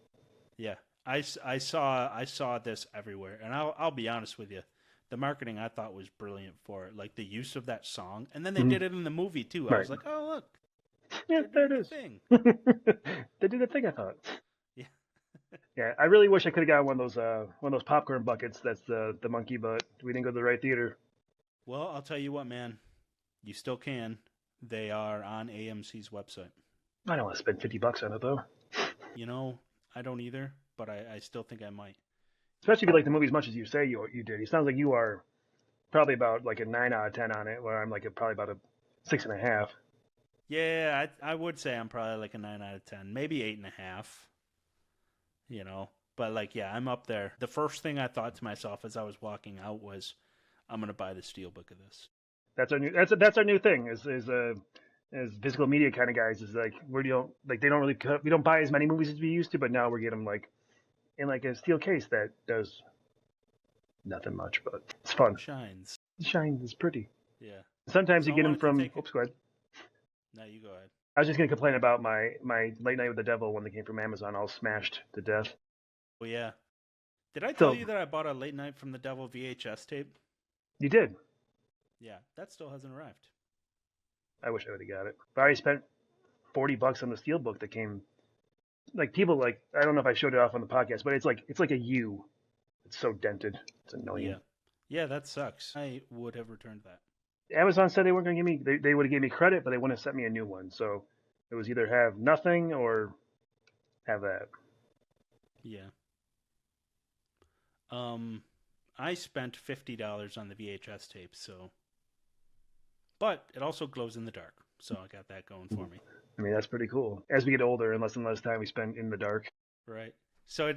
yeah, I saw this everywhere. And I'll be honest with you. The marketing I thought was brilliant for it. Like the use of that song. And then they Mhm. did it in the movie too. I Right. was like, "Oh, look. Yeah, They're there doing it the is. thing." They did the thing, I thought. Yeah. Yeah, I really wish I could have got one of those popcorn buckets. That's the monkey, but we didn't go to the right theater. Well, I'll tell you what, man. You still can. They are on AMC's website. I don't want to spend $50 on it though. I don't either, but I still think I might. Especially if you like the movie as much as you say you did. It sounds like you are probably about like a 9 out of 10 on it, where I'm like probably about a 6.5. Yeah, I would say I'm probably like a 9 out of 10, maybe 8.5, But like, yeah, I'm up there. The first thing I thought to myself as I was walking out was, I'm going to buy the steelbook of this. That's our new thing as physical media kind of guys, is like they don't really we don't buy as many movies as we used to, but now we're getting them like in like a steel case that does nothing much, but it's fun. Shines. It shines. It's pretty. Yeah. Sometimes you So I get them wanted to from. take it. Oops, go ahead. No, you go ahead. I was just gonna complain about my Late Night with the Devil when they came from Amazon, all smashed to death. Well, yeah. Did I tell So you that I bought a Late Night from the Devil VHS tape? you did. Yeah, that still hasn't arrived. I wish I would have got it. But I already spent $40 on the steelbook that came. Like people like I don't know if I showed it off on the podcast, but it's like a U. It's so dented. It's annoying. Yeah. Yeah, that sucks. I would have returned that. Amazon said they weren't gonna give me. They would have gave me credit, but they wouldn't have sent me a new one. So it was either have nothing or have that. Yeah. I spent $50 on the VHS tape, but it also glows in the dark, so I got that going for me. I mean, that's pretty cool. As we get older, and less time we spend in the dark. Right. So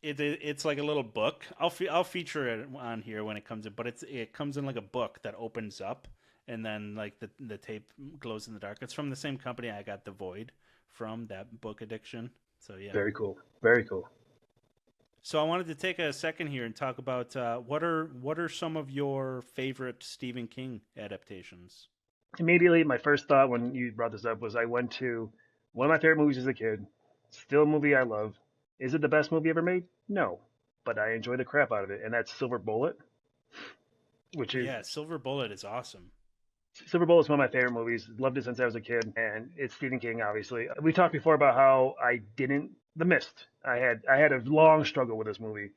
it's like a little book. I'll feature it on here when it comes in, but it comes in like a book that opens up, and then like the tape glows in the dark. It's from the same company I got The Void from, that book addiction. So yeah. Very cool. Very cool. So I wanted to take a second here and talk about what are some of your favorite Stephen King adaptations? Immediately, my first thought when you brought this up was I went to one of my favorite movies as a kid. Still a movie I love. Is it the best movie ever made? No, but I enjoy the crap out of it, and that's Silver Bullet, which is Yeah, Silver Bullet is awesome. Silver Bullet is one of my favorite movies. Loved it since I was a kid, and it's Stephen King, obviously. We talked before about how I didn't The Mist. I had a long struggle with this movie.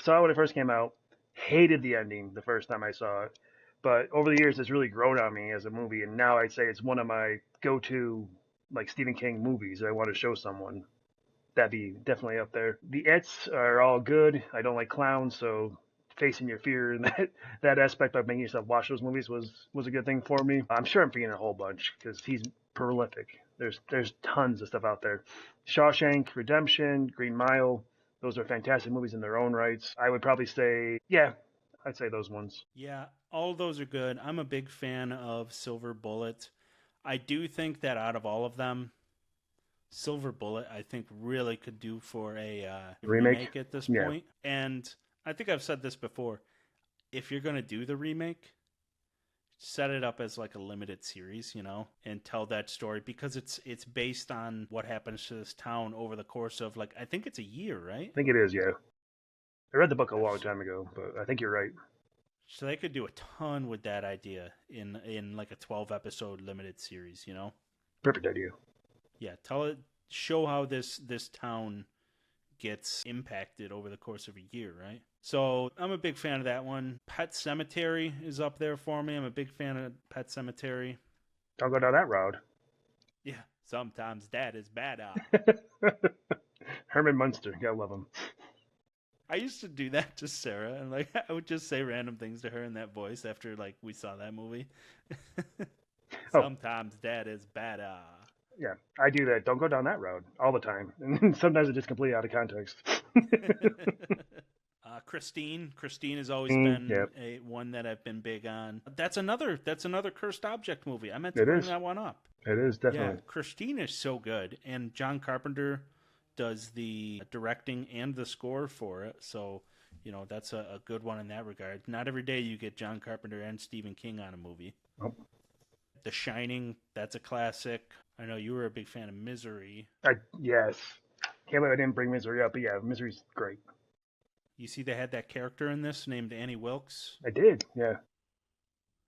Saw it when it first came out. Hated the ending the first time I saw it, but over the years, it's really grown on me as a movie, and now I'd say it's one of my go-to like Stephen King movies I want to show someone. That'd be definitely up there. The Its are all good. I don't like clowns, so facing your fear and that aspect of making yourself watch those movies was a good thing for me. I'm sure I'm forgetting a whole bunch because he's prolific. There's tons of stuff out there. Shawshank Redemption, Green Mile, those are fantastic movies in their own rights. I would probably say, yeah, I'd say those ones. Yeah, all of those are good. I'm a big fan of Silver Bullet. I do think that out of all of them, Silver Bullet, I think, really could do for a remake at this Yeah. point. And I think I've said this before. If you're going to do the remake, set it up as like a limited series, and tell that story, because it's based on what happens to this town over the course of, like, I think it's a year, right? I think it is, yeah. I read the book a long time ago, but I think you're right. So they could do a ton with that idea in like a 12 episode limited series, you know? Perfect idea. Yeah, show how this town gets impacted over the course of a year, right? So I'm a big fan of that one. Pet Cemetery is up there for me. I'm a big fan of Pet Cemetery. Don't go down that road. Yeah, sometimes that is bad. Herman Munster, gotta love him. I used to do that to Sarah, and like I would just say random things to her in that voice after like we saw that movie. Sometimes that is bad. Yeah, I do that. Don't go down that road all the time, and sometimes it's just completely out of context. Christine has always been Yep. one that I've been big on. That's another cursed object movie. I meant to It bring is. that one up. It is definitely. Yeah, Christine is so good, and John Carpenter does the directing and the score for it. So, you know, that's a good one in that regard. Not every day you get John Carpenter and Stephen King on a movie. Oh. The Shining, that's a classic. I know you were a big fan of Misery. Yes. Can't believe I didn't bring Misery up, but yeah, Misery's great. You see they had that character in this named Annie Wilkes. I did, yeah.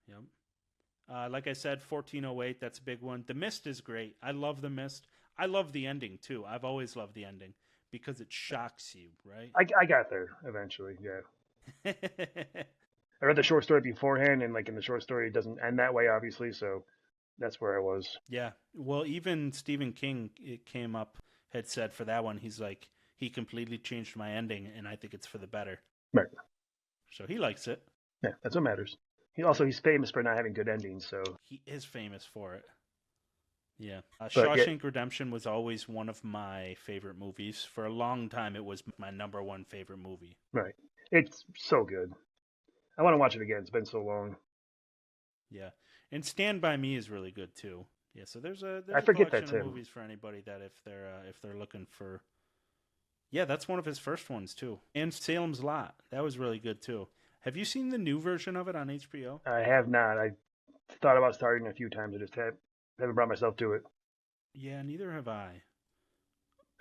Yep. Like I said, 1408, that's a big one. The Mist is great. I love The Mist. I love the ending, too. I've always loved the ending because it shocks you, right? I got there eventually, yeah. I read the short story beforehand, and like in the short story, it doesn't end that way, obviously, so that's where I was. Yeah. Well, even Stephen King, it came up, had said for that one, he's like, he completely changed my ending, and I think it's for the better. Right. So he likes it. Yeah, that's what matters. He's famous for not having good endings, so. He is famous for it. Yeah. But, Shawshank Redemption was always one of my favorite movies. For a long time, it was my number one favorite movie. Right. It's so good. I want to watch it again. It's been so long. Yeah. And Stand By Me is really good, too. Yeah, so there's a I forget collection that, of too. movies for anybody that if they're looking for. Yeah, that's one of his first ones, too. And Salem's Lot. That was really good, too. Have you seen the new version of it on HBO? I have not. I thought about starting a few times. I just haven't brought myself to it. Yeah, neither have I.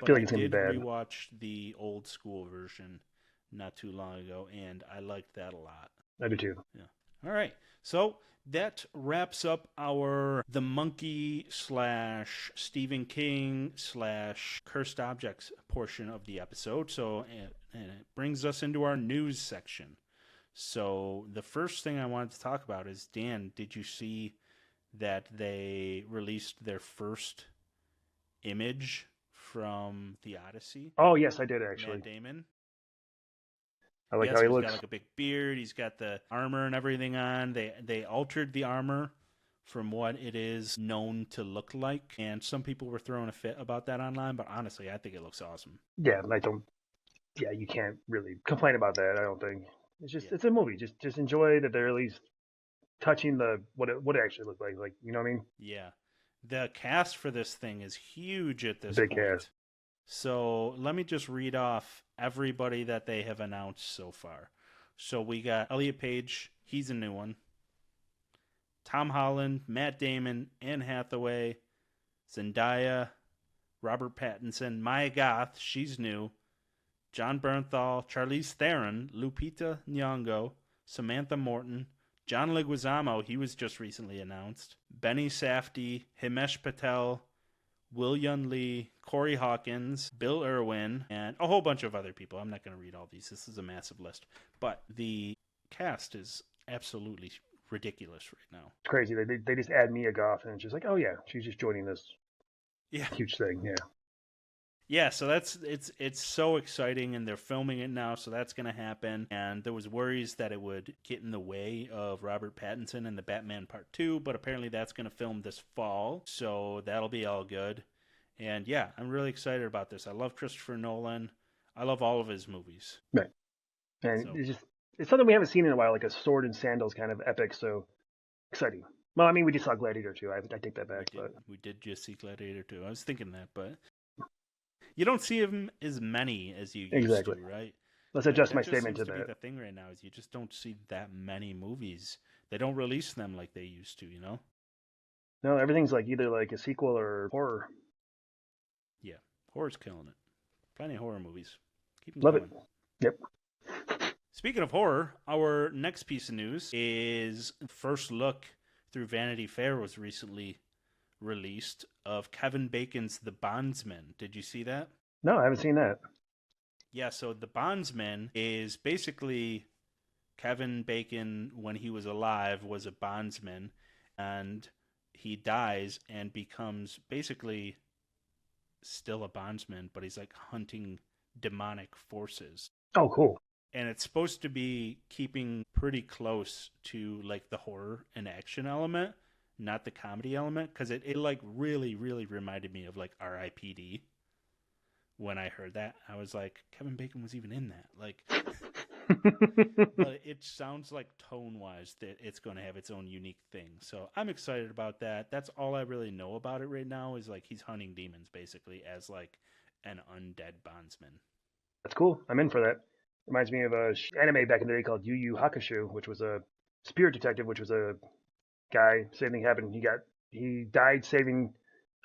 I feel like it's going to did be bad. rewatch the old school version not too long ago, and I liked that a lot. I do, too. Yeah. All right. So that wraps up our The Monkey / Stephen King / Cursed Objects portion of the episode. So and it brings us into our news section. So the first thing I wanted to talk about is, Dan, did you see that they released their first image from the Odyssey? Oh, yes, I did, actually. Matt Damon. I like Yes, how he he's looks. got like a big beard. He's got the armor and everything on. They altered the armor from what it is known to look like, and some people were throwing a fit about that online. But honestly, I think it looks awesome. Yeah, Yeah, you can't really complain about that. I don't think it's just It's a movie. Just enjoy that they're at least touching what it actually looks like. Like, you know what I mean? Yeah, the cast for this thing is huge at this Big point. cast. So let me just read off everybody that they have announced so far. So we got Elliot Page, he's a new one. Tom Holland, Matt Damon, Anne Hathaway, Zendaya, Robert Pattinson, Maya Goth, she's new. John Bernthal, Charlize Theron, Lupita Nyong'o, Samantha Morton, John Leguizamo, he was just recently announced. Benny Safdie, Himesh Patel, William Lee, Corey Hawkins, Bill Irwin, and a whole bunch of other people. I'm not going to read all these. This is a massive list. But the cast is absolutely ridiculous right now. It's crazy. They just add Mia Goth, and it's just like, oh yeah, she's just joining this huge thing. Yeah. Yeah, so it's so exciting, and they're filming it now, so that's going to happen. And there was worries that it would get in the way of Robert Pattinson and the Batman Part 2, but apparently that's going to film this fall, so that'll be all good. And yeah, I'm really excited about this. I love Christopher Nolan. I love all of his movies. Right. And it's something we haven't seen in a while, like a sword and sandals kind of epic, so exciting. Well, I mean, we just saw Gladiator 2. I take that back. We did just see Gladiator 2. I was thinking that, but you don't see him as many as you used to, right? Let's adjust my statement to that. Be the thing right now is you just don't see that many movies. They don't release them like they used to, you know? No, everything's like either like a sequel or horror. Yeah, horror's killing it. Plenty of horror movies. Keep them Love going. it. Yep. Speaking of horror, our next piece of news is first look through Vanity Fair was recently released of Kevin Bacon's The Bondsman. Did you see that? No, I haven't seen that. Yeah, so The Bondsman is basically Kevin Bacon, when he was alive, was a bondsman, and he dies and becomes basically still a bondsman, but he's like hunting demonic forces. Oh, cool. And it's supposed to be keeping pretty close to like the horror and action element, not the comedy element, because it like really, really reminded me of like R.I.P.D. When I heard that. I was like, Kevin Bacon was even in that. Like, but it sounds like tone-wise that it's going to have its own unique thing. So I'm excited about that. That's all I really know about it right now is like he's hunting demons basically as like an undead bondsman. That's cool. I'm in for that. Reminds me of a anime back in the day called Yu Yu Hakusho, which was a spirit detective, which was a guy. Same thing happened. He died saving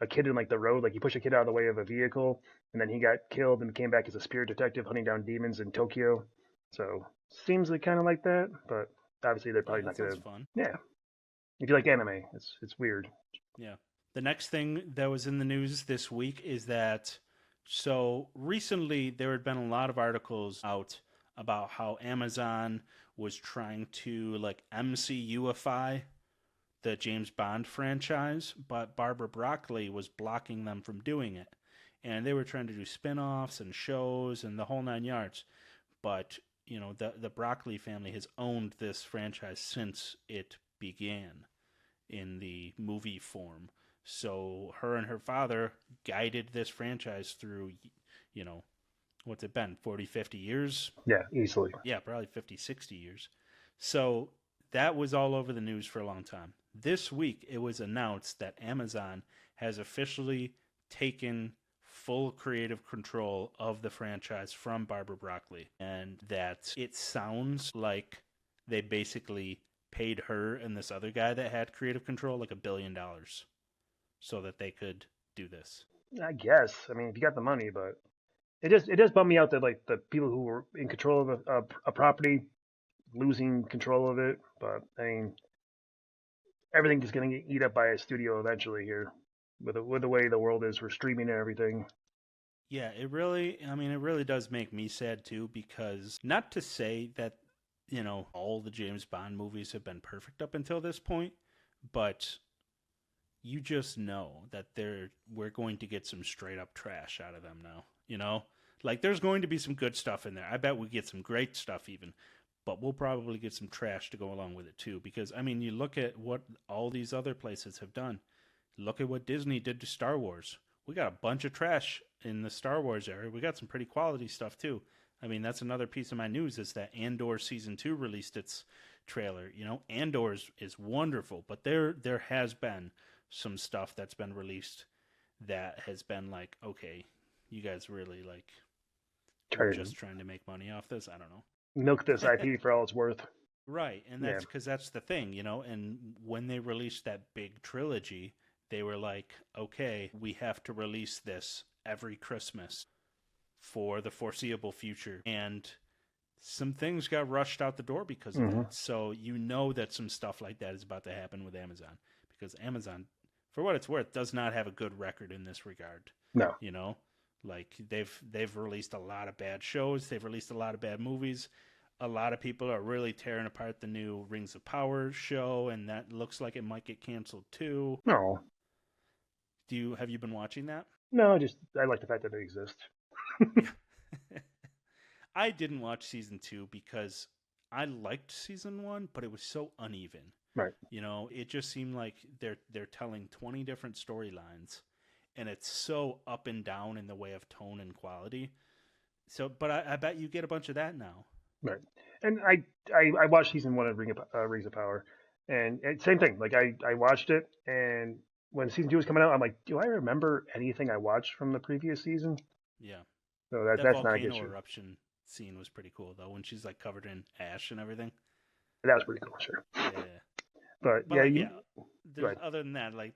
a kid in like the road. Like he pushed a kid out of the way of a vehicle, and then he got killed and came back as a spirit detective hunting down demons in Tokyo. So seems like kind of like that, but obviously they're probably Yeah, not that gonna. sounds fun. Yeah, if you like anime, it's weird. Yeah. The next thing that was in the news this week is that so recently there had been a lot of articles out about how Amazon was trying to like MCUify the James Bond franchise, but Barbara Broccoli was blocking them from doing it. And they were trying to do spin-offs and shows and the whole nine yards. But, you know, the Broccoli family has owned this franchise since it began in the movie form. So her and her father guided this franchise through, you know, what's it been, 40, 50 years? Yeah, easily. Yeah, probably 50, 60 years. So that was all over the news for a long time. This week, it was announced that Amazon has officially taken full creative control of the franchise from Barbara Broccoli, and that it sounds like they basically paid her and this other guy that had creative control like $1 billion so that they could do this. I guess. I mean, if you got the money, but it does bum me out that like the people who were in control of a property losing control of it. But I mean, everything is going to get eat up by a studio eventually here, with the way the world is for streaming and everything. Yeah, it really does make me sad too, because not to say that, you know, all the James Bond movies have been perfect up until this point, but you just know that we're going to get some straight up trash out of them now, you know? Like there's going to be some good stuff in there. I bet we get some great stuff even, but we'll probably get some trash to go along with it too, because I mean, you look at what all these other places have done. Look at what Disney did to Star Wars. We got a bunch of trash in the Star Wars area. We got some pretty quality stuff too. I mean, that's another piece of my news is that Andor season 2 released its trailer. You know, Andor is wonderful, but there has been some stuff that's been released that has been like, okay, you guys really like just trying to make money off this. I don't know. Milk this IP for all it's worth. Right, and that's because that's the thing, you know. And when they released that big trilogy, they were like, okay, we have to release this every Christmas for the foreseeable future. And some things got rushed out the door because of that. So you know that some stuff like that is about to happen with Amazon, because Amazon, for what it's worth, does not have a good record in this regard. No. You know, like they've released a lot of bad shows. They've released a lot of bad movies. A lot of people are really tearing apart the new Rings of Power show, and that looks like it might get canceled too. No. Have you been watching that? No, just I like the fact that they exist. I didn't watch season 2 because I liked season 1, but it was so uneven. Right. You know, it just seemed like they're telling 20 different storylines, and it's so up and down in the way of tone and quality. So, but I bet you get a bunch of that now. Right. And I watched season 1 of Rings of Power, and same thing. Like I watched it, and when season 2 was coming out, I'm like, do I remember anything I watched from the previous season? Yeah. So That that's not a volcano good eruption scene was pretty cool though, when she's like covered in ash and everything. That was pretty cool, sure. Yeah. But But yeah, like, there's, other than that, like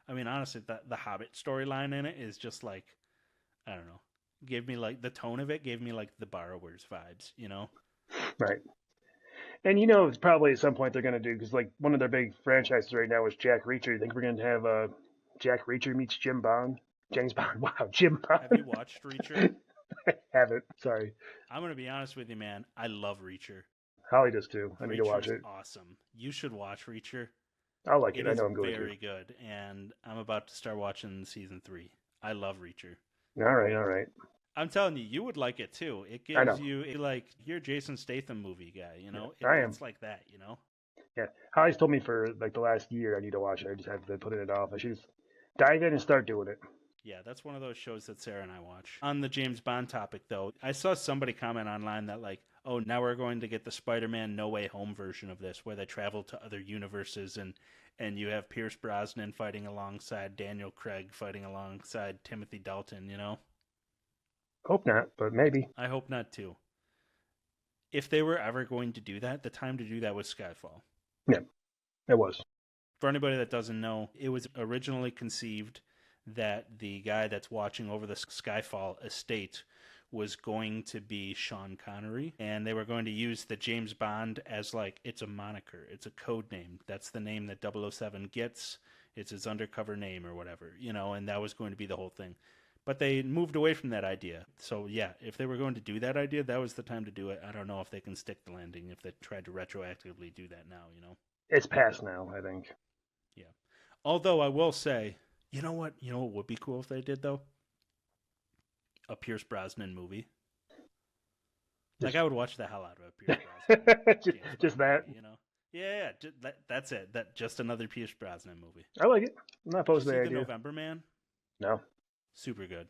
honestly, the Hobbit storyline in it is just like, I don't know, gave me like the tone of it gave me like the Borrowers vibes, you know. Right. And you know, probably at some point they're going to do, because like one of their big franchises right now is Jack Reacher. You think we're going to have Jack Reacher meets Jim Bond? James Bond. Wow, Jim Have you Bond. watched Reacher? I haven't. Sorry. I'm gonna be honest with you, man. I love Reacher. Holly does too. I need to watch Reacher's it. awesome. You should watch Reacher. I'll like it. It I is know I'm going to. very good, and I'm about to start watching season 3. I love Reacher. All right, all right. I'm telling you, you would like it too. It I know. gives you like you're a Jason Statham movie guy, you know. I am. It's like that, you know. Yeah. Holly's told me for like the last year I need to watch it. I just have been putting it off. I should just dive in and start doing it. Yeah, that's one of those shows that Sarah and I watch. On the James Bond topic, though, I saw somebody comment online that like, oh, now we're going to get the Spider-Man No Way Home version of this, where they travel to other universes and you have Pierce Brosnan fighting alongside Daniel Craig fighting alongside Timothy Dalton. You know. Hope not, but maybe. I hope not too. If they were ever going to do that, the time to do that was Skyfall. Yeah, it was. For anybody that doesn't know, it was originally conceived that the guy that's watching over the Skyfall estate was going to be Sean Connery, and they were going to use the James Bond as like it's a moniker, it's a code name. That's the name that 007 gets. It's his undercover name or whatever, you know, and that was going to be the whole thing. But they moved away from that idea. So yeah, if they were going to do that idea, that was the time to do it. I don't know if they can stick the landing if they tried to retroactively do that now, you know. It's past now, I think. Yeah. Although I will say, you know what? You know what would be cool if they did though? A Pierce Brosnan movie. Like I would watch the hell out of a Pierce Brosnan. just that. Movie, you know? Yeah, that's it. Just another Pierce Brosnan movie. I like it. I'm not opposed to See the the idea. November Man? No. Super good.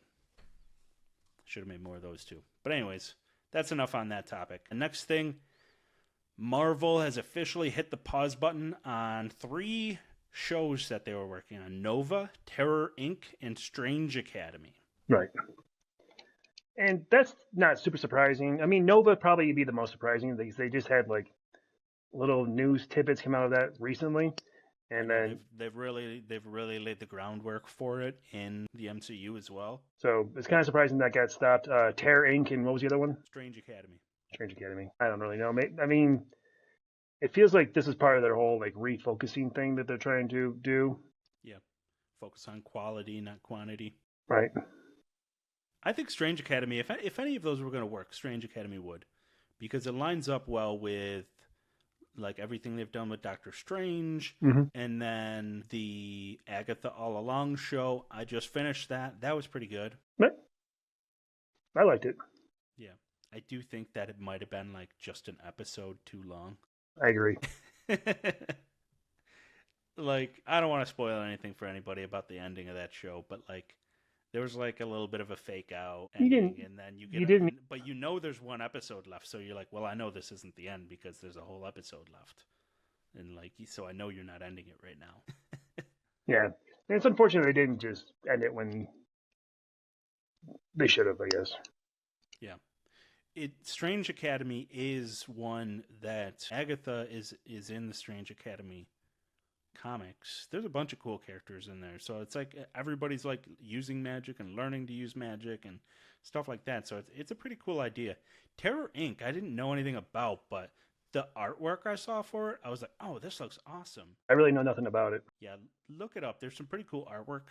Should have made more of those too. But anyways, that's enough on that topic. The next thing, Marvel has officially hit the pause button on 3 shows that they were working on: Nova, Terror Inc., and Strange Academy. Right. And that's not super surprising. I mean, Nova probably be the most surprising because they just had like little news tidbits come out of that recently, and then they've really laid the groundwork for it in the MCU as well. So it's kind of surprising that got stopped. Terror Inc. and what was the other one? Strange Academy. Strange Academy. I don't really know. I mean, it feels like this is part of their whole like refocusing thing that they're trying to do. Yeah, focus on quality, not quantity. Right. I think Strange Academy, if any of those were going to work, Strange Academy would, because it lines up well with like everything they've done with Doctor Strange, and then the Agatha All Along show. I just finished that. That was pretty good. I liked it. Yeah, I do think that it might have been like just an episode too long. I agree. Like, I don't want to spoil anything for anybody about the ending of that show, but like, there was like a little bit of a fake out ending, and then but you know there's one episode left, so you're like, well, I know this isn't the end because there's a whole episode left, and like, so I know you're not ending it right now. Yeah, and it's unfortunate they didn't just end it when they should have, I guess. Yeah, Strange Academy is one that Agatha is in the Strange Academy comics. There's a bunch of cool characters in there, so it's like everybody's like using magic and learning to use magic and stuff like that, so it's a pretty cool idea. Terror Inc. I didn't know anything about, but the artwork I saw for it, I was like, oh, this looks awesome. I really know nothing about it. Yeah, look it up. There's some pretty cool artwork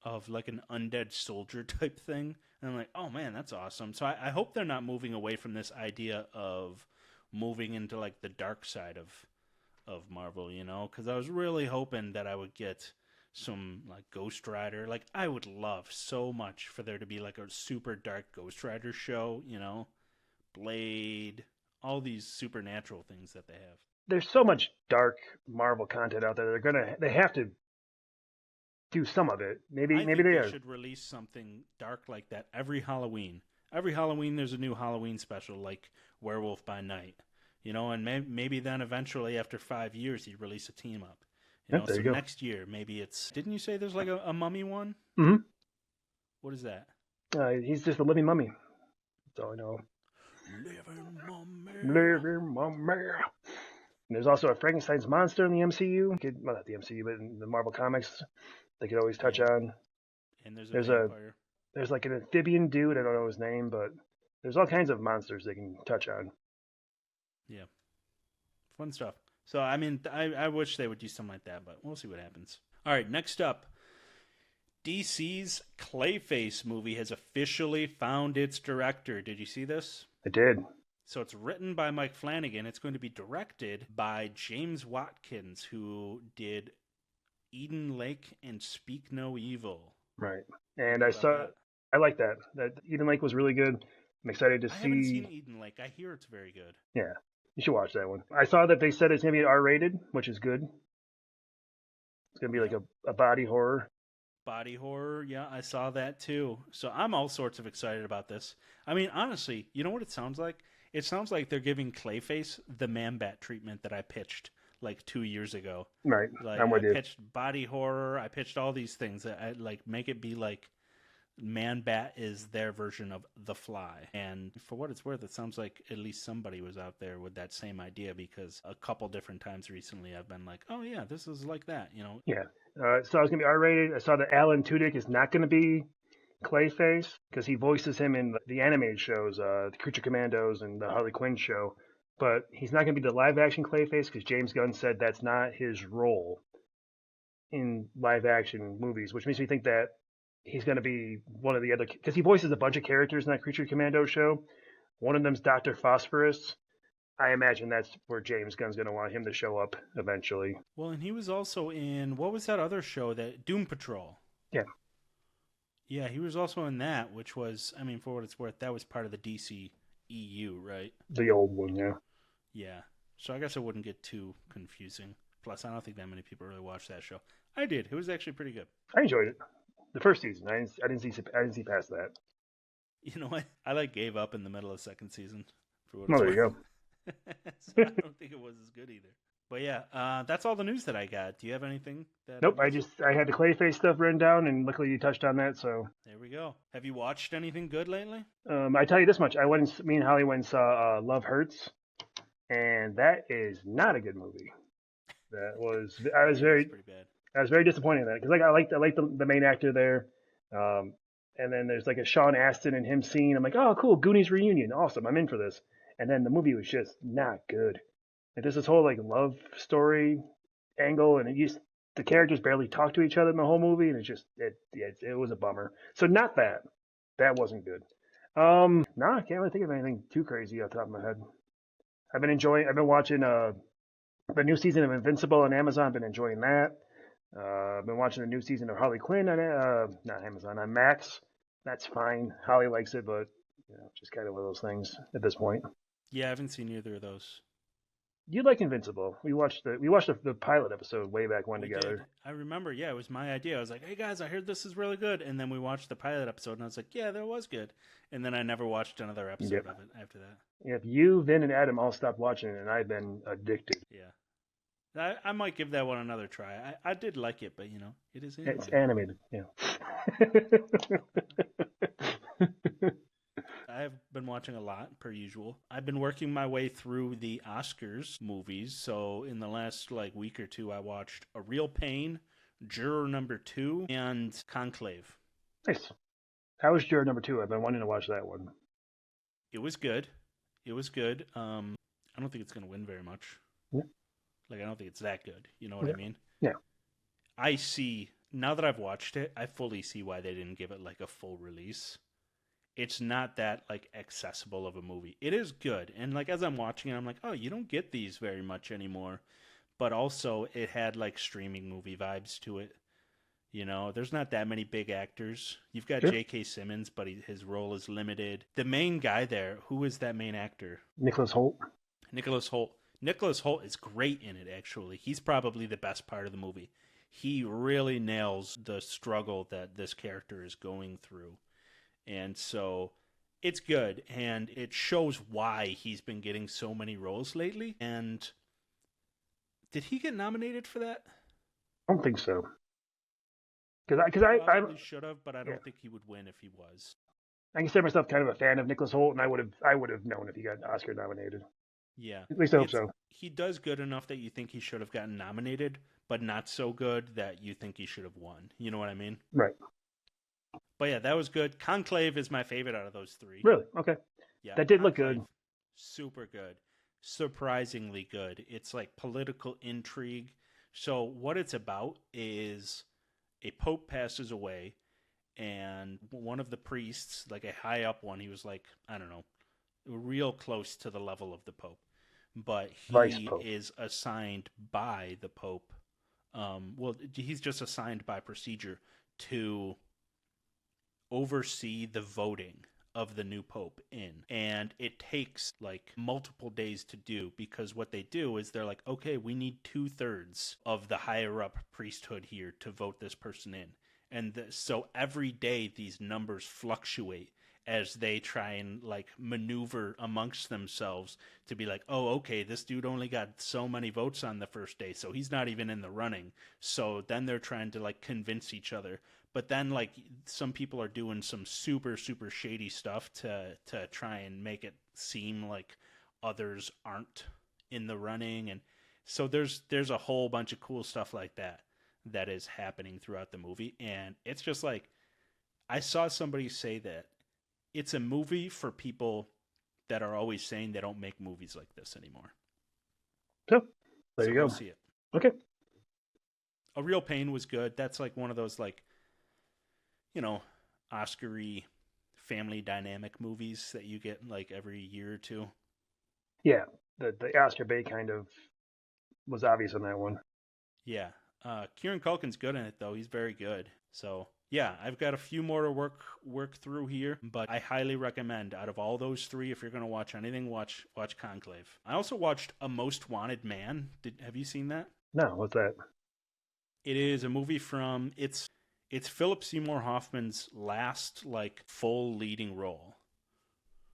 of like an undead soldier type thing, and I'm like, oh man, that's awesome. So I hope they're not moving away from this idea of moving into like the dark side of Marvel, you know, because I was really hoping that I would get some like Ghost Rider. Like, I would love so much for there to be like a super dark Ghost Rider show, you know, Blade, all these supernatural things that they have. There's so much dark Marvel content out there. They have to do some of it. Maybe they should release something dark like that every Halloween. Every Halloween there's a new Halloween special, like Werewolf by Night. You know, and maybe then eventually after 5 years he'd release a team up. You know, so next year maybe it's. Didn't you say there's like a mummy one? Mm-hmm. What is that? He's just a living mummy. That's all I know. Living mummy. Living mummy. And there's also a Frankenstein's monster in the MCU. Well, not the MCU, but in the Marvel comics, they could always touch on. And there's a vampire. There's like an amphibian dude. I don't know his name, but there's all kinds of monsters they can touch on. Yeah. Fun stuff. So, I mean, I wish they would do something like that, but we'll see what happens. All right, next up. DC's Clayface movie has officially found its director. Did you see this? I did. So it's written by Mike Flanagan. It's going to be directed by James Watkins, who did Eden Lake and Speak No Evil. Right. And I like that. That Eden Lake was really good. I'm excited to see. I haven't seen Eden Lake. I hear it's very good. Yeah. You should watch that one. I saw that they said it's going to be R-rated, which is good. It's going to be like a body horror. Body horror, yeah, I saw that too. So I'm all sorts of excited about this. I mean, honestly, you know what it sounds like? It sounds like they're giving Clayface the Man-Bat treatment that I pitched like 2 years ago. Right, like, I'm with you. I pitched body horror. I pitched all these things. I like make it be like Man-Bat is their version of The Fly. And for what it's worth, it sounds like at least somebody was out there with that same idea, because a couple different times recently I've been like, oh yeah, this is like that, you know? Yeah. So it's going to be R-rated. I saw that Alan Tudyk is not going to be Clayface because he voices him in the animated shows, the Creature Commandos and the Harley Quinn show. But he's not going to be the live-action Clayface because James Gunn said that's not his role in live-action movies, which makes me think that he's going to be one of the other, because he voices a bunch of characters in that Creature Commando show. One of them's Dr. Phosphorus. I imagine that's where James Gunn's going to want him to show up eventually. Well, and he was also in, what was that other show, that Doom Patrol? Yeah. Yeah, he was also in that, which was, I mean, for what it's worth, that was part of the DC EU, right? The old one, yeah. Yeah. So I guess it wouldn't get too confusing. Plus, I don't think that many people really watched that show. I did. It was actually pretty good. I enjoyed it. The first season. I didn't see past that. You know what? I like gave up in the middle of second season. For what Oh, it's there you worth. go. So I don't think it was as good either. But yeah, that's all the news that I got. Do you have anything? Nope. I had the Clayface stuff written down, and luckily you touched on that. So there we go. Have you watched anything good lately? I tell you this much: me and Holly went and saw Love Hurts, and that is not a good movie. I was very pretty bad. I was very disappointed in that because I like the main actor there, and then there's like a Sean Astin and him scene. I'm like, oh cool, Goonies reunion, awesome, I'm in for this. And then the movie was just not good. Like there's this whole like love story angle, and the characters barely talk to each other in the whole movie, and it was a bummer. So not that. That wasn't good. No, I can't really think of anything too crazy off the top of my head. I've been watching the new season of Invincible on Amazon. I've been enjoying that. I've been watching the new season of Harley Quinn on not Amazon, on Max. That's fine. Holly likes it, but just kind of one of those things at this point. Yeah, I haven't seen either of those. You like Invincible? We watched the pilot episode way back when together. Did. I remember. Yeah, it was my idea. I was like, "Hey guys, I heard this is really good," and then we watched the pilot episode, and I was like, "Yeah, that was good." And then I never watched another episode of it after that. Yep, you, Vin, and Adam all stopped watching it, and I've been addicted. Yeah, I might give that one another try. I did like it, but it is animated. It's animated. Yeah. I've been watching a lot, per usual. I've been working my way through the Oscars movies. So in the last week or two, I watched A Real Pain, Juror Number 2, and Conclave. Nice. How was Juror Number 2? I've been wanting to watch that one. It was good. I don't think it's going to win very much. Yeah. I don't think it's that good. You know what I mean? Yeah. I see, now that I've watched it, I fully see why they didn't give it a full release. It's not that accessible of a movie. It is good, and as I'm watching it, I'm like, oh, you don't get these very much anymore. But also, it had streaming movie vibes to it. There's not that many big actors. You've got J.K. Simmons, but his role is limited. The main guy there, who is that main actor? Nicholas Hoult. Nicholas Hoult is great in it. Actually, he's probably the best part of the movie. He really nails the struggle that this character is going through. And so it's good, and it shows why he's been getting so many roles lately. And did he get nominated for that? I don't think so. Because I should have, but I don't think he would win if he was. I consider myself kind of a fan of Nicholas Hoult, and I would have known if he got Oscar nominated. Yeah, at least I hope so. He does good enough that you think he should have gotten nominated, but not so good that you think he should have won. You know what I mean? Right. But yeah, that was good. Conclave is my favorite out of those three. Really? Okay. Yeah, that did look good. Super good. surprisingly good. It's like political intrigue. So what it's about is a pope passes away, and one of the priests, like a high up one, he was like, I don't know, real close to the level of the pope, but Vice he Pope. is assigned by the pope. Well, he's just assigned by procedure to oversee the voting of the new pope in, and it takes like multiple days to do, because what they do is they're like, okay, we need 2/3 of the higher up priesthood here to vote this person in. And so every day these numbers fluctuate as they try and like maneuver amongst themselves to be like, oh, okay, this dude only got so many votes on the first day, so he's not even in the running. So then they're trying to like convince each other. But then like some people are doing some super super shady stuff to try and make it seem like others aren't in the running. And so there's a whole bunch of cool stuff like that is happening throughout the movie. And it's just like, I saw somebody say that it's a movie for people that are always saying they don't make movies like this anymore. So, there So you go go. see it. Okay. A Real Pain was good. That's like one of those like, you know, Oscar-y family dynamic movies that you get like every year or two. Yeah, the Oscar bait kind of was obvious on that one. Yeah. Kieran Culkin's good in it though. He's very good. So yeah, I've got a few more to work through here, but I highly recommend, out of all those three, if you're gonna watch anything, watch Conclave. I also watched A Most Wanted Man. Have you seen that? No, what's that? It is a movie from it's Philip Seymour Hoffman's last like full leading role.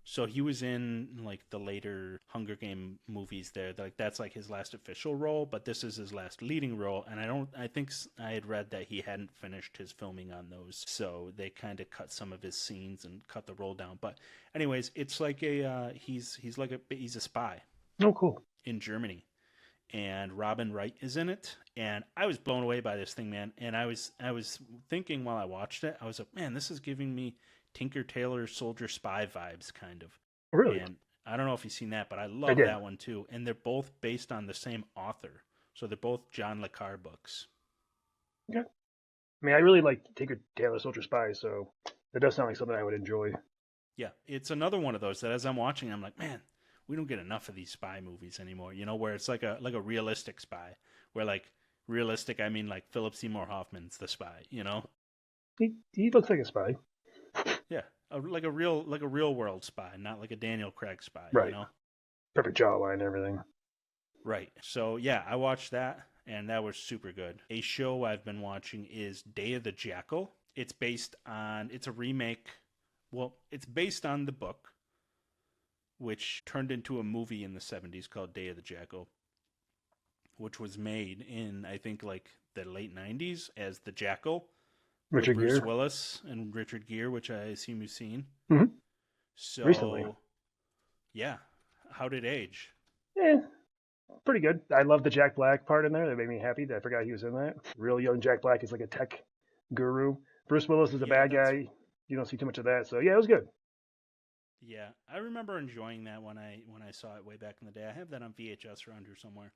So he was in like the later Hunger Game movies there. Like that's like his last official role, but this is his last leading role. And I think I had read that he hadn't finished his filming on those, so they kind of cut some of his scenes and cut the role down. But anyways, it's like he's a spy Oh, cool. in Germany, and Robin Wright is in it, and I was blown away by this thing, man. And I was thinking while I watched it, I was like, man, this is giving me Tinker Tailor Soldier Spy vibes, kind of. Really? And I don't know if you've seen that, but I I love did. that one too. And they're both based on the same author, so they're both John le Carre books. Okay. I mean, I really like Tinker Tailor Soldier Spy, so that does sound like something I would enjoy. Yeah, it's another one of those that as I'm watching, I'm like, man, we don't get enough of these spy movies anymore. You know, where it's like a realistic spy, where like realistic, I mean like Philip Seymour Hoffman's the spy. You know, He looks like a spy. yeah, like a real world spy, not like a Daniel Craig spy. You Right. know, Perfect jawline and everything. right. So yeah, I watched that, and that was super good. A show I've been watching is Day of the Jackal. It's a remake. Well, it's based on the book, which turned into a movie in the 70s called Day of the Jackal, which was made in, I think, like the late 90s as The Jackal with Richard Bruce Gere. Willis and Richard Gere, which I assume you've seen. Mm-hmm. So, Recently. yeah. How did it age? Yeah, pretty good. I love the Jack Black part in there. That made me happy. I forgot he was in that. Real young Jack Black is like a tech guru. Bruce Willis is a Yeah, bad guy. You don't see too much of that. So yeah, it was good. yeah. I remember enjoying that when I saw it way back in the day. I have that on VHS around here somewhere.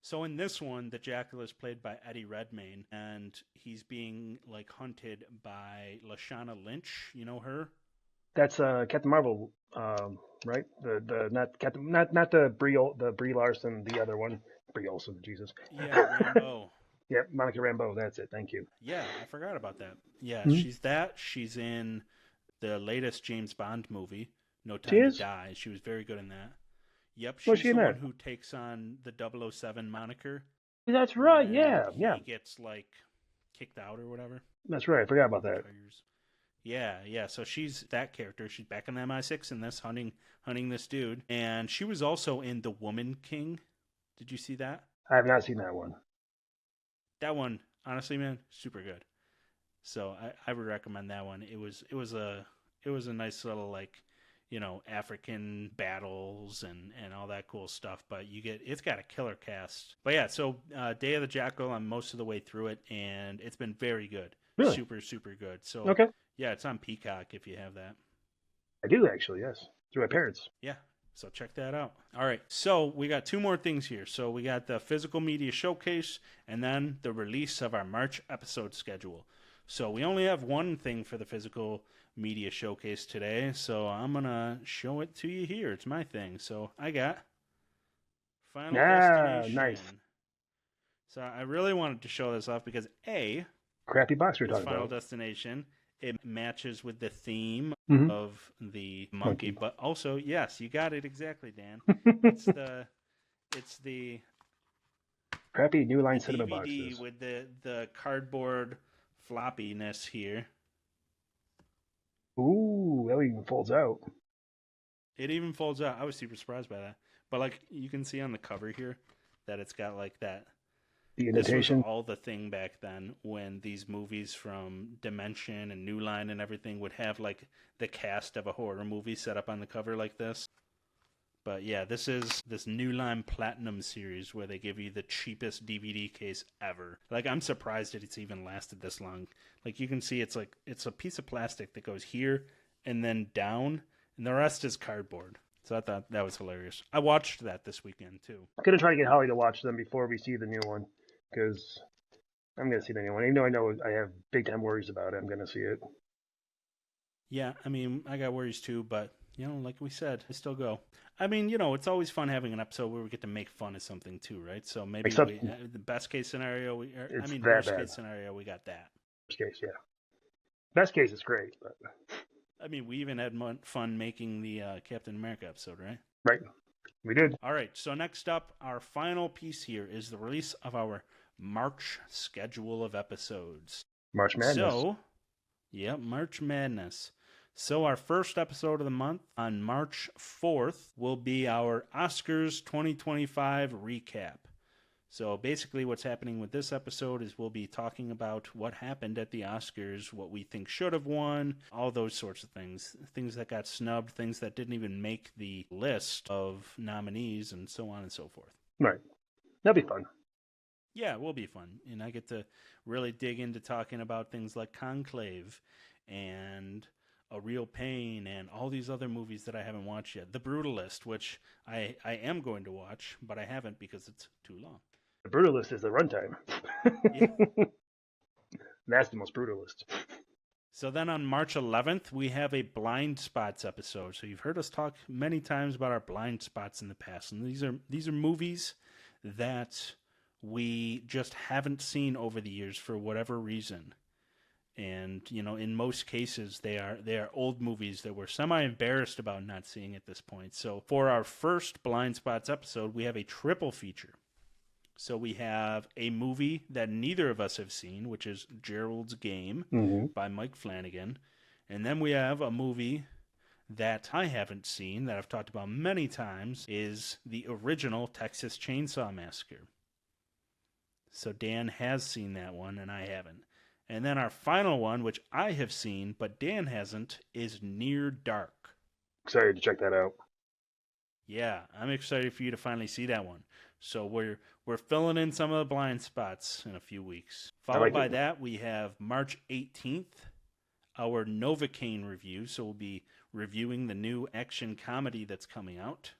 So in this one, the Jackal is played by Eddie Redmayne, and he's being like hunted by Lashana Lynch. You know her? That's Captain Marvel, right? The not Captain, not the Brie Larson, the other one, Brie Olson. Jesus. Yeah, Rambeau. Yeah, Monica Rambeau. That's it. Thank you. Yeah, I forgot about that. Yeah, Hmm. she's that. She's in the latest James Bond movie, No She Time to is. Die. She was very good in that. Yep, What's she's she in the one that? who takes on the 007 moniker That's right. when Yeah, yeah. he gets like kicked out or whatever. That's right. I forgot about that. Retires. Yeah, yeah. So she's that character. She's back in the MI6 in this hunting this dude, and she was also in The Woman King. Did you see that? I have not seen that one. That one, honestly, man, super good. So I would recommend that one. It was a nice little like, African battles and all that cool stuff. But it's got a killer cast. But yeah, so Day of the Jackal, I'm most of the way through it, and it's been very good. Really? Super, super good. So Okay. yeah, it's on Peacock if you have that. I do actually. Yes, through my parents. Yeah, So check that out. All right, so we got two more things here. So we got the physical media showcase and then the release of our March episode schedule. So we only have one thing for the physical media showcase today, so I'm going to show it to you here. It's my thing. So I got Final Destination. Nice. So I really wanted to show this off because A, Crappy box we're it's talking Final about. Destination. It matches with the theme Mhm. of the monkey, Monkey. but also, yes, you got it exactly, Dan. It's the Crappy New Line the cinema DVD boxes. with the cardboard floppiness here. Ooh, that even folds out. It even folds out. I was super surprised by that. But like you can see on the cover here that it's got like that. The This was indentation. all the thing back then when these movies from Dimension and New Line and everything would have like the cast of a horror movie set up on the cover like this. But yeah, this is this New Line Platinum series where they give you the cheapest DVD case ever. Like I'm surprised that it's even lasted this long. Like you can see it's a piece of plastic that goes here and then down and the rest is cardboard. So I thought that was hilarious. I watched that this weekend too. I'm gonna try to get Holly to watch them before we see the new one, because I'm gonna see the new one. Even though I know I have big time worries about it, I'm gonna see it. Yeah, I mean, I got worries too, but you know, like we said, I still go. I mean, you know, it's always fun having an episode where we get to make fun of something too, right? So maybe Except the best case scenario, it's that worst bad. case scenario, we got that. Worst case, yeah. Best case is great, but I mean, we even had fun making the Captain America episode, right? right, we did. All right, so next up, our final piece here is the release of our March schedule of episodes. March Madness. So, yeah, March Madness. So our first episode of the month on March 4th will be our Oscars 2025 recap. So basically what's happening with this episode is we'll be talking about what happened at the Oscars, what we think should have won, all those sorts of things. Things that got snubbed, things that didn't even make the list of nominees, and so on and so forth. Right. That'll be fun. Yeah, it will be fun. And I get to really dig into talking about things like Conclave and A Real Pain and all these other movies that I haven't watched yet. The Brutalist, which I am going to watch, but I haven't because it's too long. The Brutalist is the runtime. Yeah. That's the most Brutalist. So then on March 11th, we have a Blind Spots episode. So you've heard us talk many times about our blind spots in the past. And these are movies that we just haven't seen over the years for whatever reason. And, you know, in most cases, they are old movies that we're semi-embarrassed about not seeing at this point. So for our first Blind Spots episode, we have a triple feature. So we have a movie that neither of us have seen, which is Gerald's Game by Mike Flanagan. And then we have a movie that I haven't seen, that I've talked about many times, is the original Texas Chainsaw Massacre. So Dan has seen that one, and I haven't. And then our final one, which I have seen, but Dan hasn't, is Near Dark. Excited to check that out. Yeah, I'm excited for you to finally see that one. So we're filling in some of the blind spots in a few weeks. Followed by that, we have March 18th, our Novocaine review. So we'll be reviewing the new action comedy that's coming out.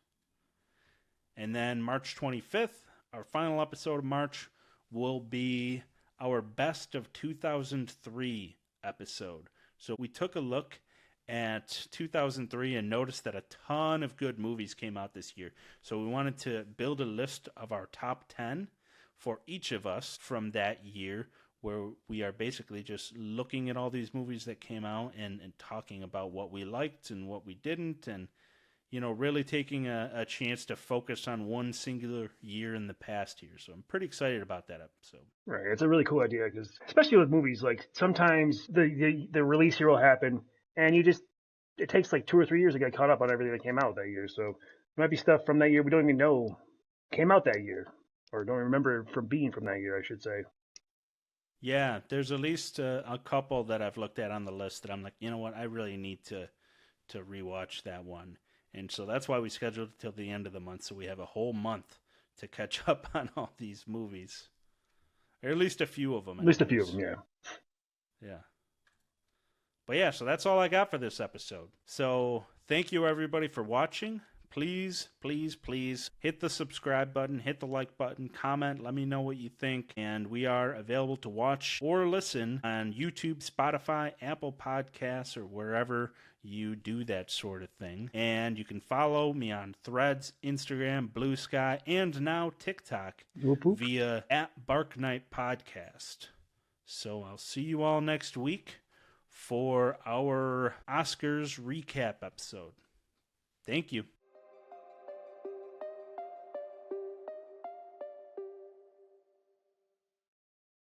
And then March 25th, our final episode of March, will be our Best of 2003 episode. So we took a look at 2003 and noticed that a ton of good movies came out this year. So we wanted to build a list of our top 10 for each of us from that year, where we are basically just looking at all these movies that came out and talking about what we liked and what we didn't, and you know, really taking a chance to focus on one singular year in the past here. So I'm pretty excited about that episode. Right, it's a really cool idea, because especially with movies, like sometimes the release year will happen, and it takes like 2 or 3 years to get caught up on everything that came out that year. So there might be stuff from that year we don't even know came out that year, or don't remember from being from that year, I should say. Yeah, there's at least a couple that I've looked at on the list that I'm like, you know what, I really need to rewatch that one. And so that's why we scheduled it till the end of the month, so we have a whole month to catch up on all these movies. Or at least a few of them. At least a few of them, yeah. Yeah. But yeah, so that's all I got for this episode. So thank you, everybody, for watching. please, please, please hit the subscribe button, hit the like button, comment, let me know what you think. And we are available to watch or listen on YouTube, Spotify, Apple Podcasts, or wherever you do that sort of thing. And you can follow me on Threads, Instagram, Blue Sky, and now TikTok via @BarkNightPodcast. So I'll see you all next week for our Oscars recap episode. Thank you.